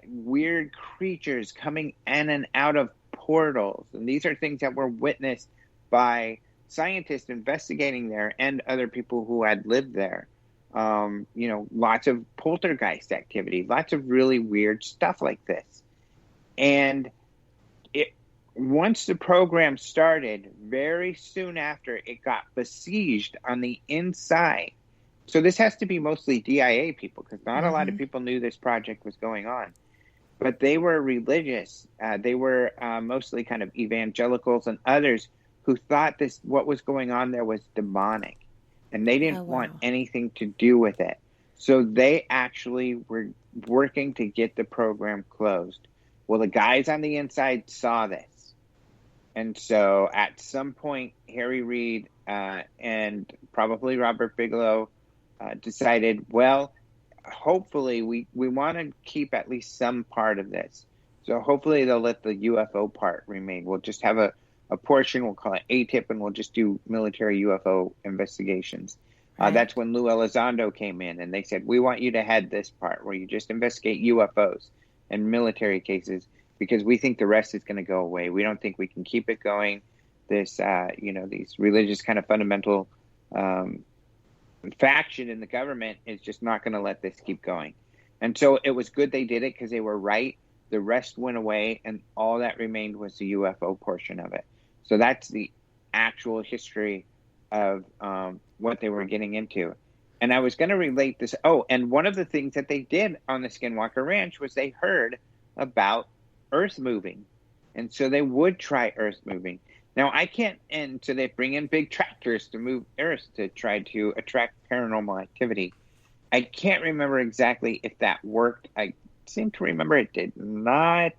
weird creatures coming in and out of portals. And these are things that were witnessed by scientists investigating there and other people who had lived there. Lots of poltergeist activity, lots of really weird stuff like this. And once the program started, very soon after, it got besieged on the inside. So this has to be mostly DIA people, because not a lot of people knew this project was going on. But they were religious. They were mostly kind of evangelicals and others who thought what was going on there was demonic. And they didn't want anything to do with it. So they actually were working to get the program closed. Well, the guys on the inside saw this. And so at some point, Harry Reid and probably Robert Bigelow decided, well, hopefully we want to keep at least some part of this. So hopefully they'll let the UFO part remain. We'll just have a portion, we'll call it ATIP, and we'll just do military UFO investigations. That's when Lou Elizondo came in, and they said, we want you to head this part where you just investigate UFOs and military cases, because we think the rest is going to go away. We don't think we can keep it going. This, these religious kind of fundamental faction in the government is just not going to let this keep going. And so it was good they did it, because they were right. The rest went away, and all that remained was the UFO portion of it. So that's the actual history of what they were getting into. And I was going to relate this. Oh, and one of the things that they did on the Skinwalker Ranch was they heard about earth moving. And so they would try earth moving. Now, I can't, and so they bring in big tractors to move earth to try to attract paranormal activity. I can't remember exactly if that worked. I seem to remember it did not,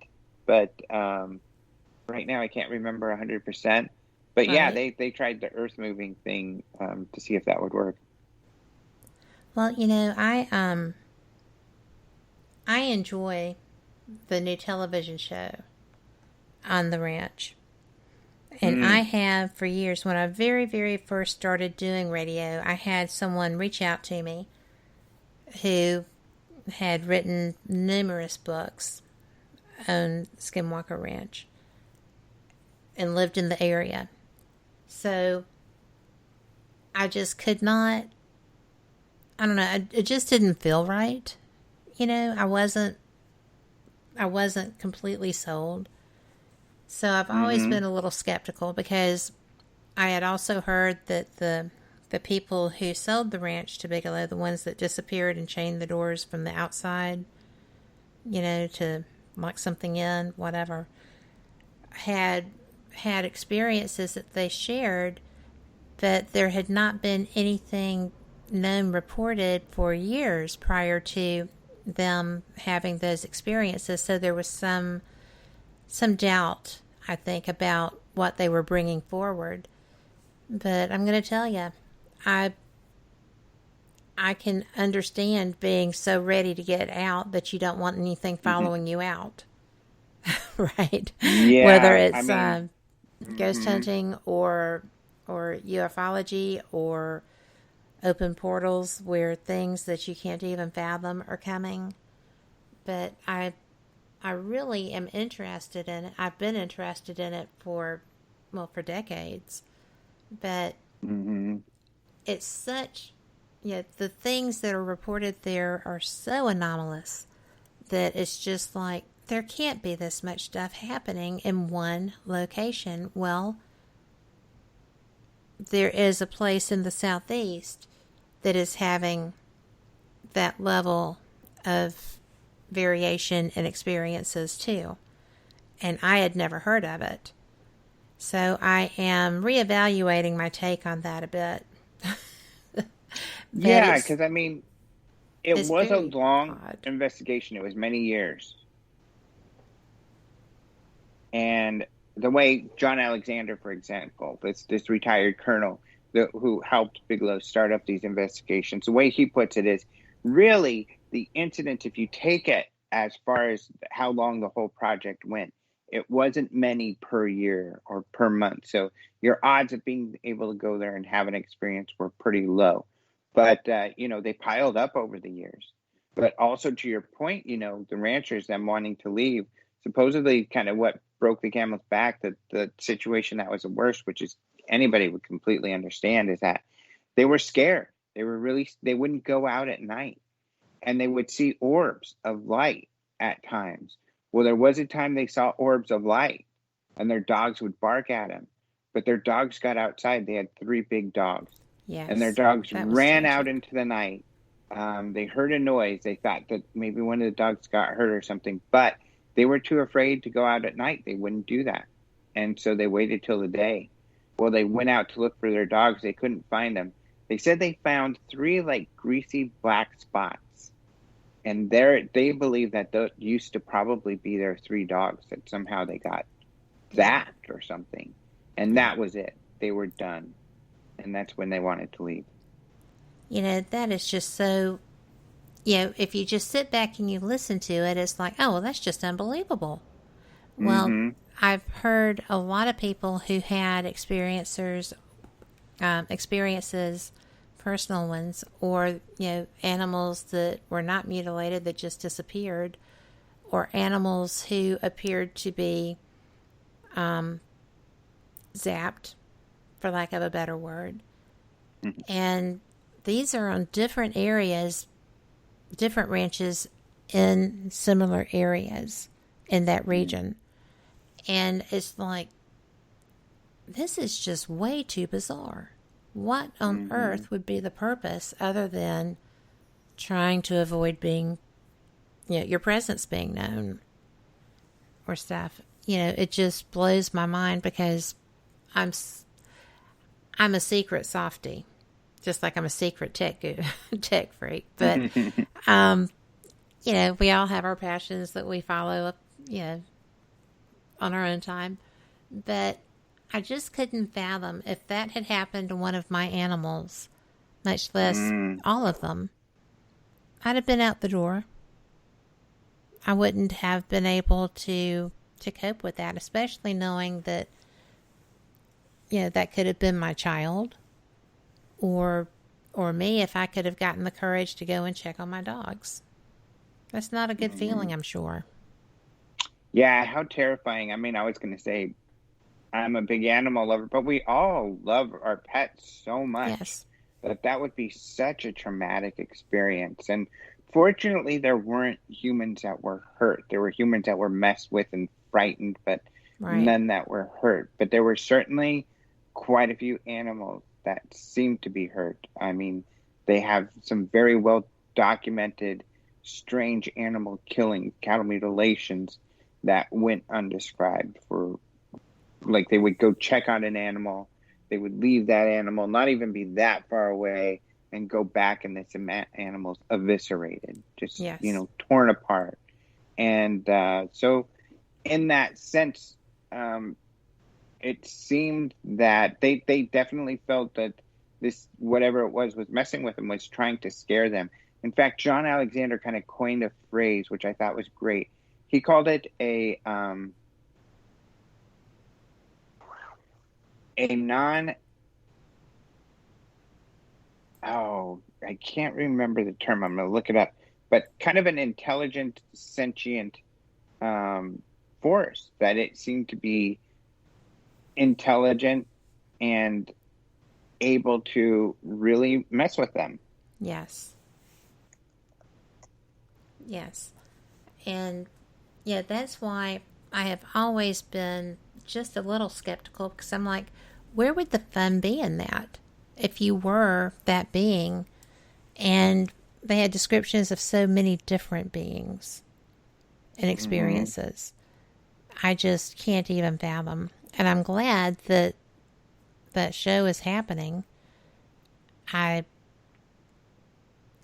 but right now I can't remember 100%. But yeah, they tried the earth moving thing to see if that would work. Well, I enjoy the new television show on the ranch. And I have for years, when I very, very first started doing radio, I had someone reach out to me who had written numerous books on Skinwalker Ranch and lived in the area. So I just could not, I don't know, it just didn't feel right. I wasn't completely sold. So I've always been a little skeptical, because I had also heard that the people who sold the ranch to Bigelow, the ones that disappeared and chained the doors from the outside, to lock something in, whatever, had experiences that they shared, but there had not been anything known reported for years prior to them having those experiences. So there was some doubt, I think, about what they were bringing forward. But I'm going to tell you, I can understand being so ready to get out that you don't want anything following you out. Right? Yeah. Whether it's ghost hunting or ufology or open portals where things that you can't even fathom are coming. But I really am interested in it. I've been interested in it for decades. But it's such, the things that are reported there are so anomalous that it's just like, there can't be this much stuff happening in one location. Well, there is a place in the southeast that is having that level of variation and experiences too. And I had never heard of it. So I am reevaluating my take on that a bit. Yeah, because it was a long odd investigation. It was many years. And the way John Alexander, for example, this retired colonel who helped Bigelow start up these investigations, the way he puts it is, really, the incident, if you take it as far as how long the whole project went, it wasn't many per year or per month. So your odds of being able to go there and have an experience were pretty low. But, they piled up over the years. But also, to your point, the ranchers, them wanting to leave, supposedly kind of what broke the camel's back, that the situation that was the worst, which is anybody would completely understand, is that they were scared. They wouldn't go out at night. And they would see orbs of light at times. Well, there was a time they saw orbs of light and their dogs would bark at them. But their dogs got outside. They had 3 big dogs. Yes, and their dogs ran out into the night. They heard a noise. They thought that maybe one of the dogs got hurt or something. But they were too afraid to go out at night. They wouldn't do that. And so they waited till the day. Well, they went out to look for their dogs. They couldn't find them. They said they found 3 greasy black spots. And they believe that those used to probably be their 3 dogs, that somehow they got zapped or something. And that was it. They were done. And that's when they wanted to leave. That is just so, if you just sit back and you listen to it, it's like, oh, well, that's just unbelievable. Well, I've heard a lot of people who had experiences, personal ones, or, animals that were not mutilated that just disappeared, or animals who appeared to be zapped, for lack of a better word. And these are on different areas, different ranches in similar areas in that region. And it's like, this is just way too bizarre. what on earth would be the purpose other than trying to avoid being, your presence being known or stuff? It just blows my mind because I'm a secret softie, just like I'm a secret tech freak. But, we all have our passions that we follow up, on our own time. But I just couldn't fathom if that had happened to one of my animals, much less all of them. I'd have been out the door. I wouldn't have been able to cope with that, especially knowing that, that could have been my child or me if I could have gotten the courage to go and check on my dogs. That's not a good feeling, I'm sure. Yeah, how terrifying. I mean, I was going to say, I'm a big animal lover, but we all love our pets so much that would be such a traumatic experience. And fortunately, there weren't humans that were hurt. There were humans that were messed with and frightened, but none that were hurt. But there were certainly quite a few animals that seemed to be hurt. I mean, they have some very well documented strange animal killing, cattle mutilations that went undescribed. For like, they would go check on an animal, they would leave that animal, not even be that far away, and go back, and this animal's eviscerated, just torn apart. And so in that sense, it seemed that they definitely felt that this, whatever it was messing with them, was trying to scare them. In fact, John Alexander kind of coined a phrase, which I thought was great. He called it I can't remember the term. I'm going to look it up. But kind of an intelligent, sentient force, that it seemed to be intelligent and able to really mess with them. Yes. And that's why I have always been just a little skeptical, because I'm like, where would the fun be in that if you were that being? And they had descriptions of so many different beings and experiences. I just can't even fathom. And I'm glad that that show is happening. I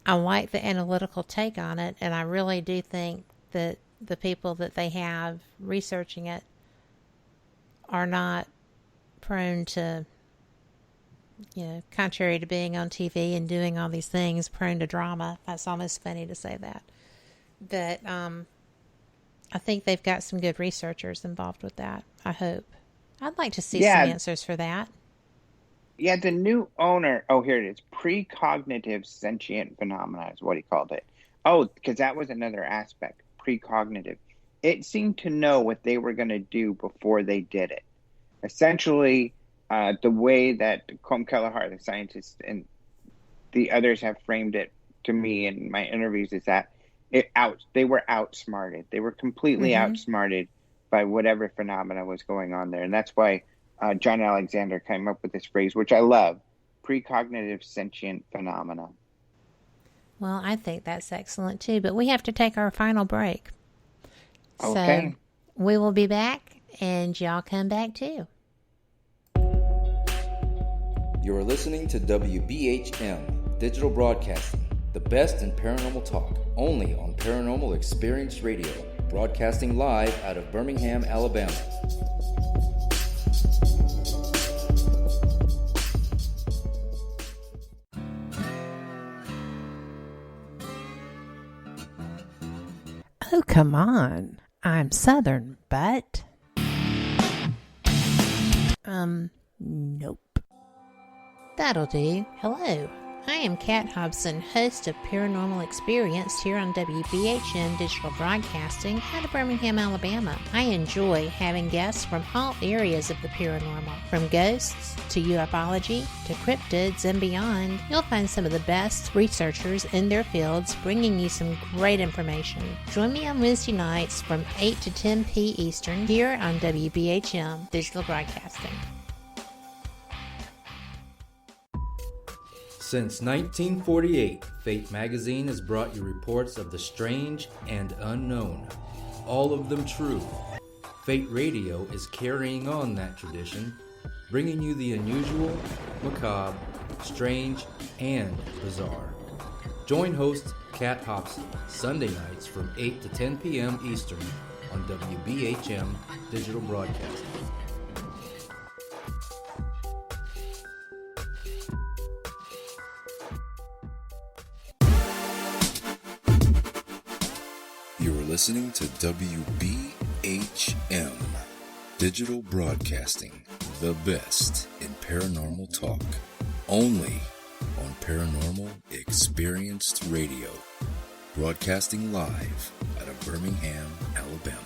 like the analytical take on it, and I really do think that the people that they have researching it are not prone to, contrary to being on TV and doing all these things, prone to drama. That's almost funny to say that. But I think they've got some good researchers involved with that, I hope. I'd like to see some answers for that. Yeah, the new owner, here it is, precognitive sentient phenomena is what he called it. Oh, because that was another aspect, precognitive. It seemed to know what they were going to do before they did it. Essentially, the way that Colm Kelleher, the scientist, and the others have framed it to me in my interviews is that they were outsmarted. They were completely outsmarted by whatever phenomena was going on there. And that's why John Alexander came up with this phrase, which I love, precognitive sentient phenomena. Well, I think that's excellent too, but we have to take our final break. Okay. So we will be back, and y'all come back too. You're listening to WBHM Digital Broadcasting, the best in paranormal talk, only on Paranormal Experience Radio, broadcasting live out of Birmingham, Alabama. Oh, come on. I'm Southern, but... Nope. That'll do. Hello. I am Kat Hobson, host of Paranormal Experience here on WBHM Digital Broadcasting out of Birmingham, Alabama. I enjoy having guests from all areas of the paranormal, from ghosts to ufology to cryptids and beyond. You'll find some of the best researchers in their fields bringing you some great information. Join me on Wednesday nights from 8 to 10 p. Eastern here on WBHM Digital Broadcasting. Since 1948, Fate magazine has brought you reports of the strange and unknown, all of them true. Fate Radio is carrying on that tradition, bringing you the unusual, macabre, strange, and bizarre. Join host Kat Hobson Sunday nights from 8 to 10 p.m. Eastern on WBHM Digital Broadcasting. You're listening to WBHM Digital Broadcasting, the best in paranormal talk, only on Paranormal Experienced Radio, broadcasting live out of Birmingham, Alabama.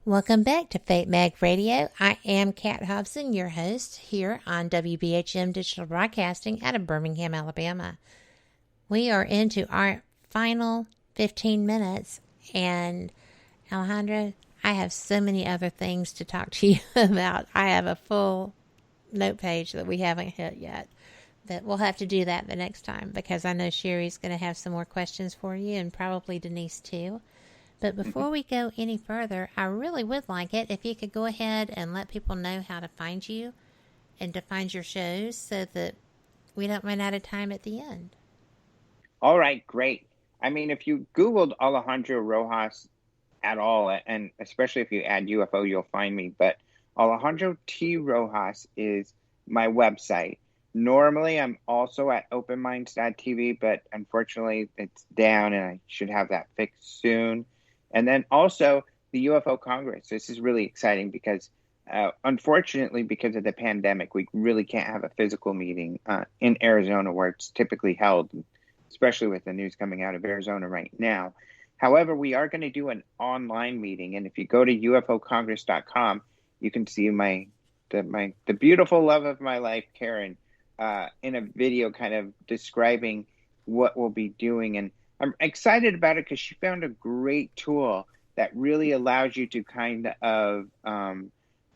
Welcome back to Fate Mag Radio. I am Kat Hobson, your host here on WBHM Digital Broadcasting out of Birmingham, Alabama. We are into our final 15 minutes, and Alejandro, I have so many other things to talk to you about. I have a full note page that we haven't hit yet, but we'll have to do that the next time because I know Sherry's going to have some more questions for you, and probably Denise too. But before we go any further, I really would like it if you could go ahead and let people know how to find you and to find your shows so that we don't run out of time at the end. All right, great. I mean, if you Googled Alejandro Rojas at all, and especially if you add UFO, you'll find me. But Alejandro T. Rojas is my website. Normally, I'm also at openminds.tv, but unfortunately, it's down, and I should have that fixed soon. And then also the UFO Congress. This is really exciting because, unfortunately, because of the pandemic, we really can't have a physical meeting in Arizona where it's typically held, especially with the news coming out of Arizona right now. However, we are going to do an online meeting, and if you go to ufocongress.com, you can see the beautiful love of my life, Karen, in a video kind of describing what we'll be doing. And I'm excited about it because she found a great tool that really allows you to kind of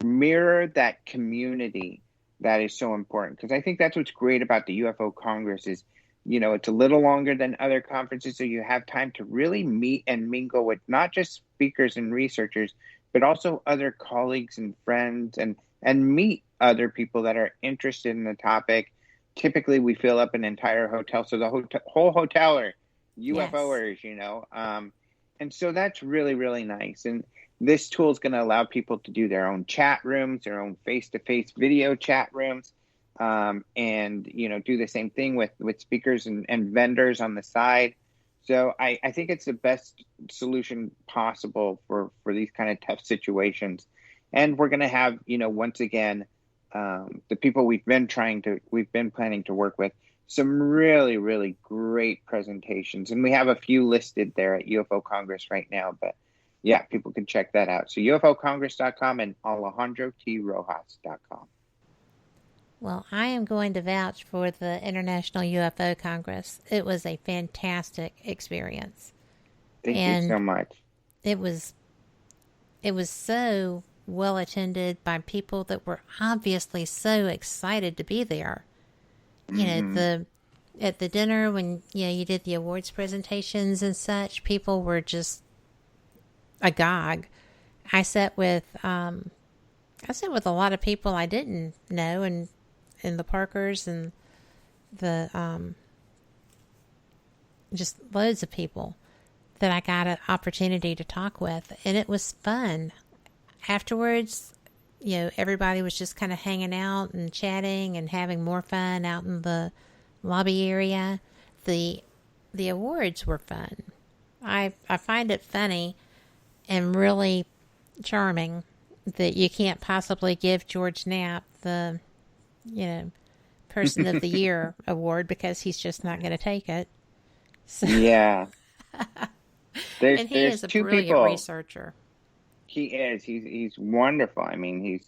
mirror that community that is so important. Because I think that's what's great about the UFO Congress is, you know, it's a little longer than other conferences, so you have time to really meet and mingle with not just speakers and researchers, but also other colleagues and friends and meet other people that are interested in the topic. Typically, we fill up an entire hotel, so the whole hotel are UFOers, yes. You know. And so that's really, really nice. And this tool is going to allow people to do their own chat rooms, their own face-to-face video chat rooms. And, you know, do the same thing with speakers and vendors on the side. So I think it's the best solution possible for these kind of tough situations. And we're going to have, you know, once again, the people we've been planning to work with, some really, really great presentations. And we have a few listed there at UFO Congress right now. But yeah, people can check that out. So ufocongress.com and alejandrotrojas.com. Well, I am going to vouch for the International UFO Congress. It was a fantastic experience. Thank you so much. It was so well attended by people that were obviously so excited to be there. You know, at the dinner when you did the awards presentations and such, people were just agog. I sat with a lot of people I didn't know, and the Parkers and the just loads of people that I got an opportunity to talk with, and it was fun. Afterwards, you know, everybody was just kind of hanging out and chatting and having more fun out in the lobby area. The awards were fun. I find it funny and really charming that you can't possibly give George Knapp the, you know, Person of the Year award because he's just not going to take it. So. Yeah. And he is a brilliant researcher. He is. He's wonderful. I mean,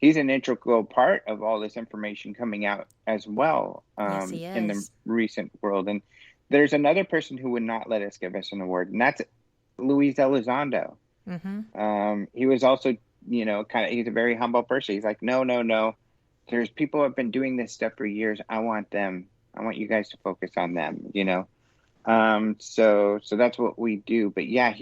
he's an integral part of all this information coming out as well. Yes, he is. In the recent world. And there's another person who would not let us give us an award, and that's Luis Elizondo. Mm-hmm. He was also, you know, he's a very humble person. He's like, no. there's people who have been doing this stuff for years. I want you guys to focus on them, So that's what we do. But yeah,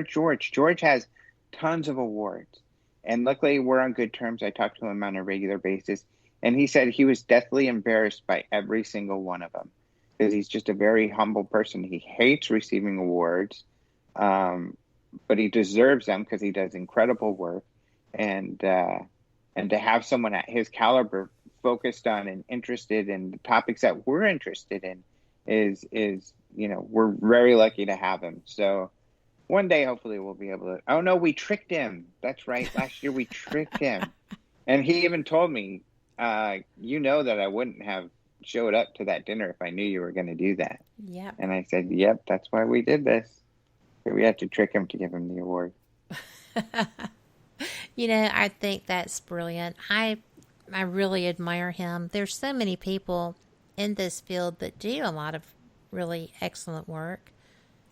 George has tons of awards, and luckily we're on good terms. I talk to him on a regular basis, and he said he was deathly embarrassed by every single one of them because he's just a very humble person. He hates receiving awards, but he deserves them because he does incredible work, and to have someone at his caliber focused on and interested in the topics that we're interested in is we're very lucky to have him. So one day, hopefully, we'll be able to. Oh no, we tricked him. That's right. Last year we tricked him, and he even told me, that I wouldn't have showed up to that dinner if I knew you were going to do that. Yeah. And I said, yep, that's why we did this. So we had to trick him to give him the award. I think that's brilliant. I really admire him. There's so many people in this field that do a lot of really excellent work,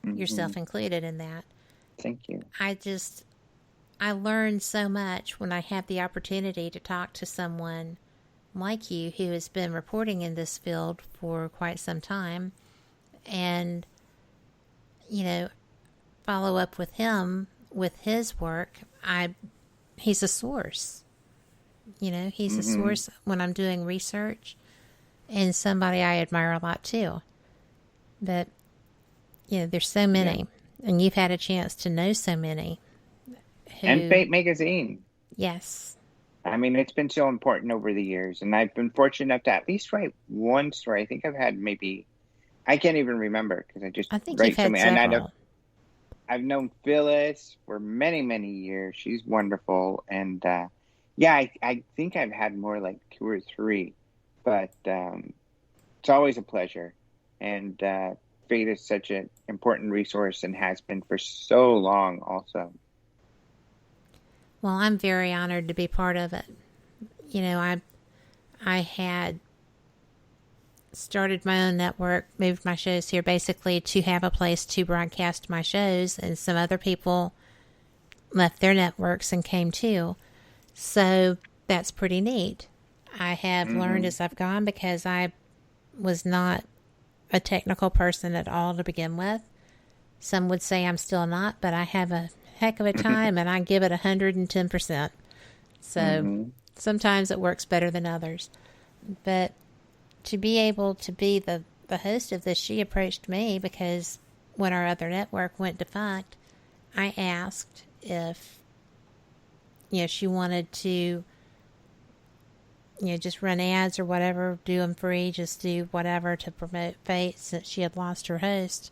yourself included in that. Thank you. I learn so much when I have the opportunity to talk to someone like you who has been reporting in this field for quite some time and, follow up with him with his work. He's a source. He's a source when I'm doing research, and somebody I admire a lot too. But, there's so many, and you've had a chance to know so many. And Fate Magazine. Yes. I mean, it's been so important over the years, and I've been fortunate enough to at least write one story. I think I've had I can't even remember because I think write you've had so many. several. And I've known Phyllis for many, many years. She's wonderful. And I think I've had more like 2 or 3, but it's always a pleasure. And Fate is such an important resource and has been for so long also. Well, I'm very honored to be part of it. I had started my own network, moved my shows here basically to have a place to broadcast my shows, and some other people left their networks and came too. So that's pretty neat. I have learned as I've gone because I was not a technical person at all to begin with. Some would say I'm still not, but I have a heck of a time and I give it 110%. So sometimes it works better than others. But to be able to be the host of this, she approached me because when our other network went defunct, I asked if she wanted to just run ads or whatever, do them free, just do whatever to promote Fate since she had lost her host.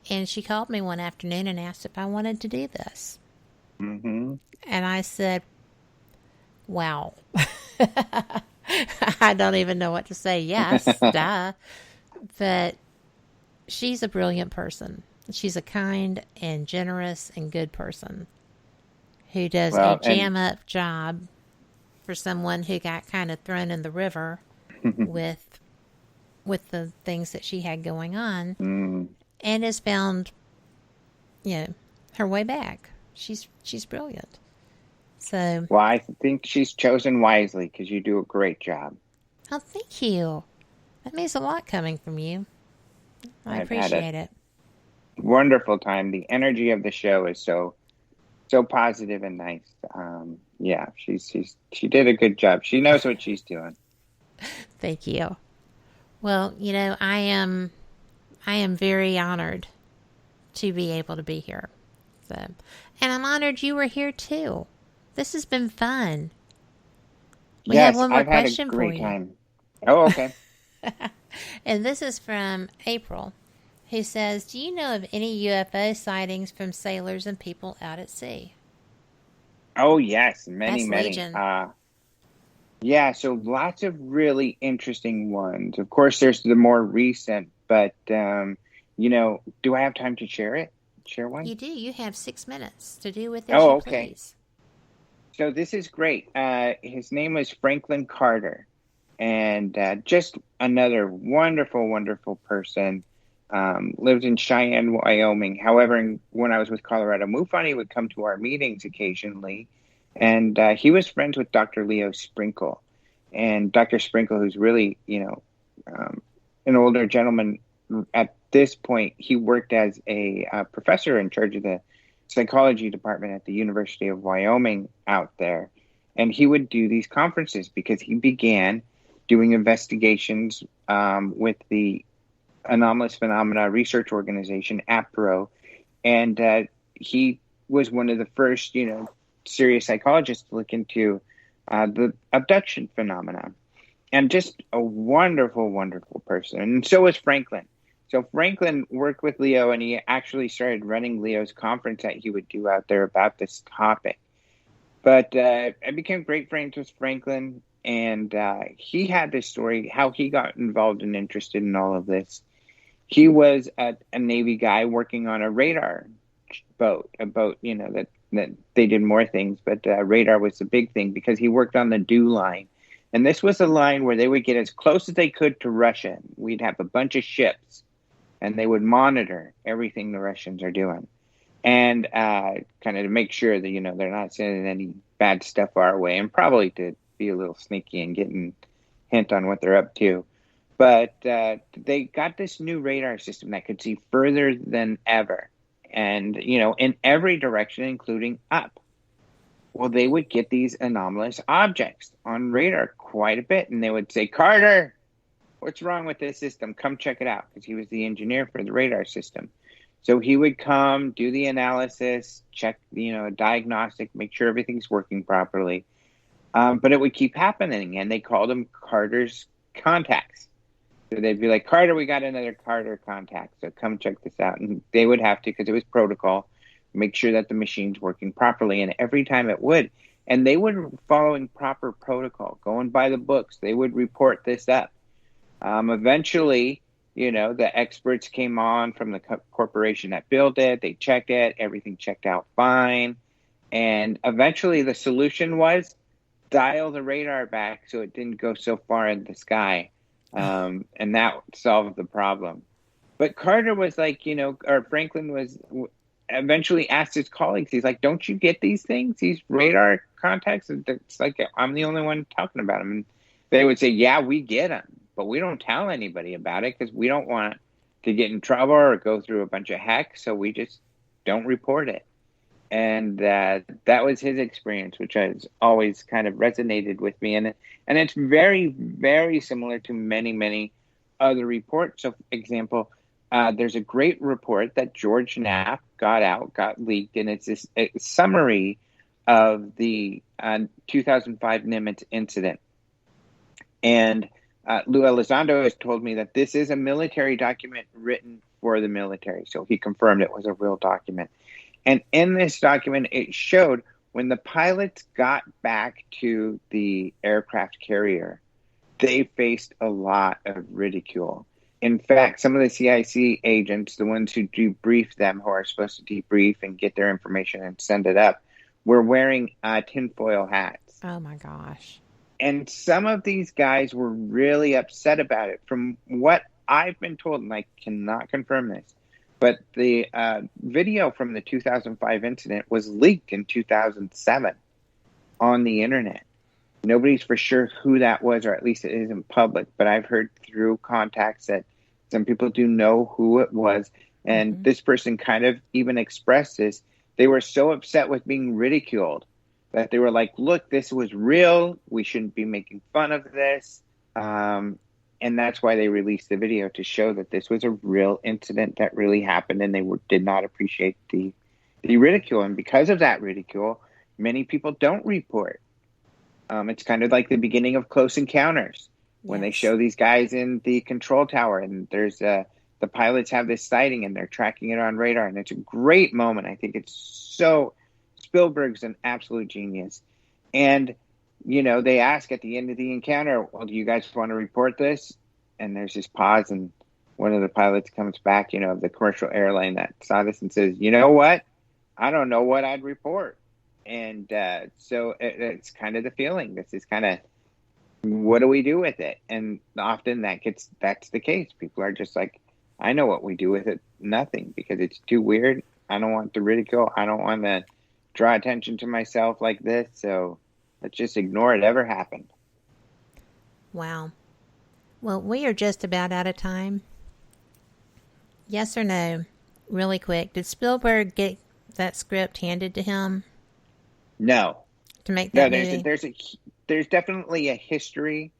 And she called me one afternoon and asked if I wanted to do this. And I said, wow. I don't even know what to say. Yes, duh. But she's a brilliant person. She's a kind and generous and good person who does a jam-up job for someone who got kind of thrown in the river with the things that she had going on. And has found, her way back. She's brilliant. So. Well, I think she's chosen wisely because you do a great job. Oh, thank you. That means a lot coming from you. I appreciate it. Wonderful time. The energy of the show is so positive and nice. She did a good job. She knows what she's doing. Thank you. Well, I am very honored to be able to be here. So, and I'm honored you were here too. This has been fun. We have one more question for you. I've had a great time. Oh, okay. And this is from April, who says, do you know of any UFO sightings from sailors and people out at sea? Oh, yes. Many. Legion. So lots of really interesting ones. Of course, there's the more recent, but, do I have time to share one? You do. You have 6 minutes to do with it. Oh, okay. Please. So this is great. His name was Franklin Carter, and just another wonderful, wonderful person. Lived in Cheyenne, Wyoming. However, when I was with Colorado MUFON, he would come to our meetings occasionally, and he was friends with Dr. Leo Sprinkle. And Dr. Sprinkle, who's really, an older gentleman at this point, he worked as a professor in charge of the psychology department at the University of Wyoming out there. And he would do these conferences because he began doing investigations with the Anomalous Phenomena Research Organization, APRO. And he was one of the first, serious psychologists to look into the abduction phenomena. And just a wonderful, wonderful person. And so was Franklin. So Franklin worked with Leo, and he actually started running Leo's conference that he would do out there about this topic. But I became great friends with Franklin, and he had this story, how he got involved and interested in all of this. He was a Navy guy working on a radar boat, that they did more things, but radar was the big thing because he worked on the DEW line. And this was a line where they would get as close as they could to Russia. We'd have a bunch of ships, and they would monitor everything the Russians are doing. And kind of to make sure that, they're not sending any bad stuff our way, and probably to be a little sneaky and getting hint on what they're up to. But they got this new radar system that could see further than ever. And, in every direction, including up. Well, they would get these anomalous objects on radar quite a bit. And they would say, Carter, what's wrong with this system? Come check it out. Because he was the engineer for the radar system. So he would come, do the analysis, check, a diagnostic, make sure everything's working properly. But it would keep happening. And they called them Carter's contacts. So they'd be like, Carter, we got another Carter contact. So come check this out. And they would have to, because it was protocol, make sure that the machine's working properly. And every time it would. And they would, following proper protocol, going by the books, they would report this up. Eventually, the experts came on from the corporation that built it. They checked it. Everything checked out fine. And eventually the solution was dial the radar back so it didn't go so far in the sky. And that solved the problem. But Carter was like, or Franklin was eventually asked his colleagues, he's like, don't you get these things, these radar contacts? It's like, I'm the only one talking about them. And they would say, yeah, we get them, but we don't tell anybody about it because we don't want to get in trouble or go through a bunch of heck. So we just don't report it. And that was his experience, which has always kind of resonated with me. And it's very, very similar to many, many other reports. So, for example, there's a great report that George Knapp got leaked, and it's this summary of the 2005 Nimitz incident. And Lou Elizondo has told me that this is a military document written for the military. So he confirmed it was a real document. And in this document, it showed when the pilots got back to the aircraft carrier, they faced a lot of ridicule. In fact, some of the CIC agents, the ones who debrief them, who are supposed to debrief and get their information and send it up, were wearing tinfoil hats. Oh, my gosh. And some of these guys were really upset about it. From what I've been told, and I cannot confirm this, but the video from the 2005 incident was leaked in 2007 on the internet. Nobody's for sure who that was, or at least it isn't public, but I've heard through contacts that some people do know who it was. And this person kind of even expressed this. They were so upset with being ridiculed that they were like, look, this was real. We shouldn't be making fun of this. And that's why they released the video, to show that this was a real incident that really happened, and they did not appreciate the ridicule. And because of that ridicule, many people don't report. It's kind of like the beginning of Close Encounters, when they show these guys in the control tower, and there's the pilots have this sighting, and they're tracking it on radar. And it's a great moment. I think it's so, Spielberg's an absolute genius. And they ask at the end of the encounter, well, do you guys want to report this? And there's this pause, and one of the pilots comes back, of the commercial airline that saw this, and says, you know what? I don't know what I'd report. And so it's kind of the feeling. This is kind of, what do we do with it? And often that's the case. People are just like, I know what we do with it. Nothing, because it's too weird. I don't want the ridicule. I don't want to draw attention to myself like this. So let's just ignore it ever happened. Wow. Well, we are just about out of time. Yes or no? Really quick. Did Spielberg get that script handed to him? No. To make that movie? There's definitely a history.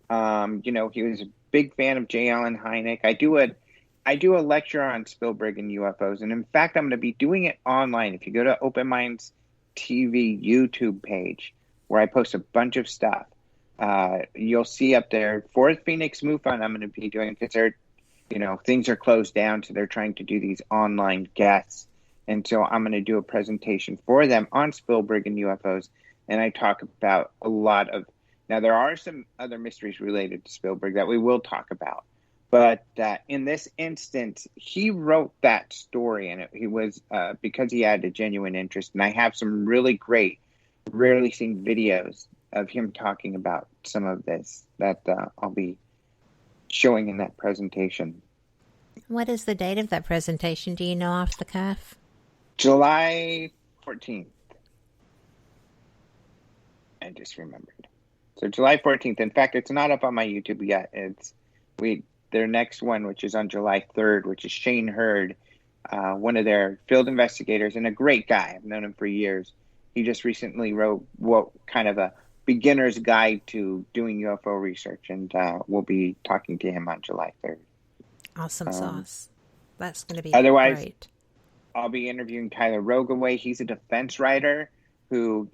He was a big fan of J. Allen Hynek. I do a lecture on Spielberg and UFOs, and in fact, I'm going to be doing it online. If you go to Open Minds TV YouTube page, where I post a bunch of stuff, you'll see up there for Phoenix MUFON. I'm going to be doing, because they're, things are closed down, so they're trying to do these online guests, and so I'm going to do a presentation for them on Spielberg and UFOs, and I talk about a lot of. Now there are some other mysteries related to Spielberg that we will talk about. But in this instance, he wrote that story, and he was because he had a genuine interest. And I have some really great, rarely seen videos of him talking about some of this that I'll be showing in that presentation. What is the date of that presentation? Do you know off the cuff? July 14th. I just remembered. So July 14th. In fact, it's not up on my YouTube yet. Their next one, which is on July 3rd, which is Shane Hurd, one of their field investigators and a great guy. I've known him for years. He just recently wrote kind of a beginner's guide to doing UFO research, and we'll be talking to him on July 3rd. Awesome sauce. That's going to be otherwise, great. I'll be interviewing Tyler Rogaway. He's a defense writer who,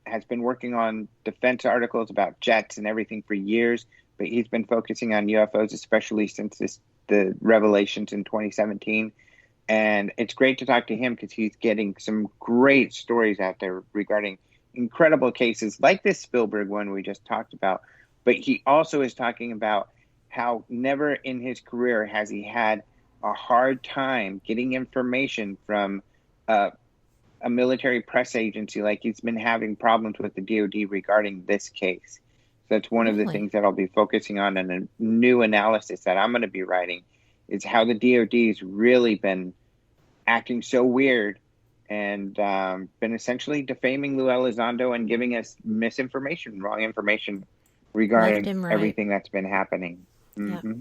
has been working on defense articles about jets and everything for years. But he's been focusing on UFOs, especially since the revelations in 2017. And it's great to talk to him because he's getting some great stories out there regarding incredible cases like this Spielberg one we just talked about. But he also is talking about how never in his career has he had a hard time getting information from a military press agency like he's been having problems with the DoD regarding this case. That's one of the things that I'll be focusing on in a new analysis that I'm going to be writing, is how the DoD's really been acting so weird and been essentially defaming Lou Elizondo and giving us misinformation, wrong information regarding everything that's been happening. Mm-hmm. Yep.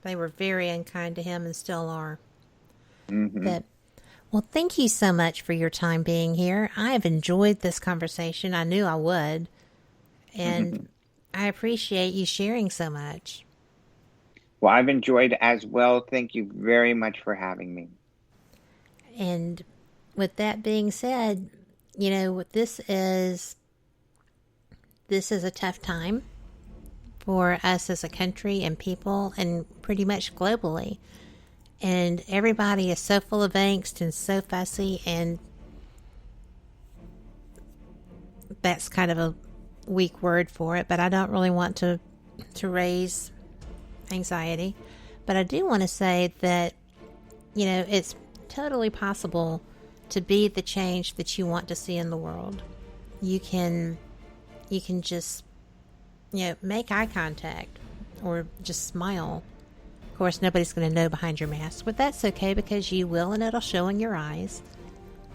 They were very unkind to him and still are. Mm-hmm. Well, thank you so much for your time being here. I have enjoyed this conversation. I knew I would. And I appreciate you sharing so much. Well, I've enjoyed as well. Thank you very much for having me. And with that being said, this is a tough time for us as a country and people, and pretty much globally. And everybody is so full of angst and so fussy, and that's kind of a weak word for it, but I don't really want to raise anxiety. But I do want to say that, it's totally possible to be the change that you want to see in the world. You can just, make eye contact or just smile. Of course, nobody's going to know behind your mask, but that's okay because you will, and it'll show in your eyes.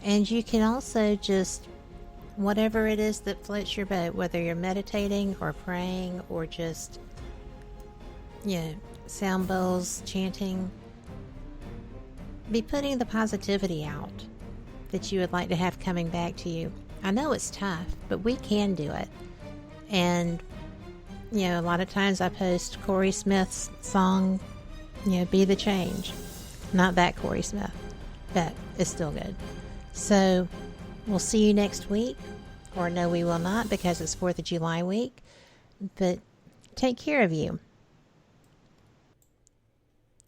And you can also just, whatever it is that floats your boat, whether you're meditating or praying or just, sound bowls, chanting, be putting the positivity out that you would like to have coming back to you. I know it's tough, but we can do it. And, a lot of times I post Corey Smith's song, Be the Change. Not that Corey Smith, but it's still good. So we'll see you next week. Or no, we will not, because it's 4th of July week. But take care of you.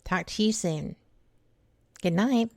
Talk to you soon. Good night.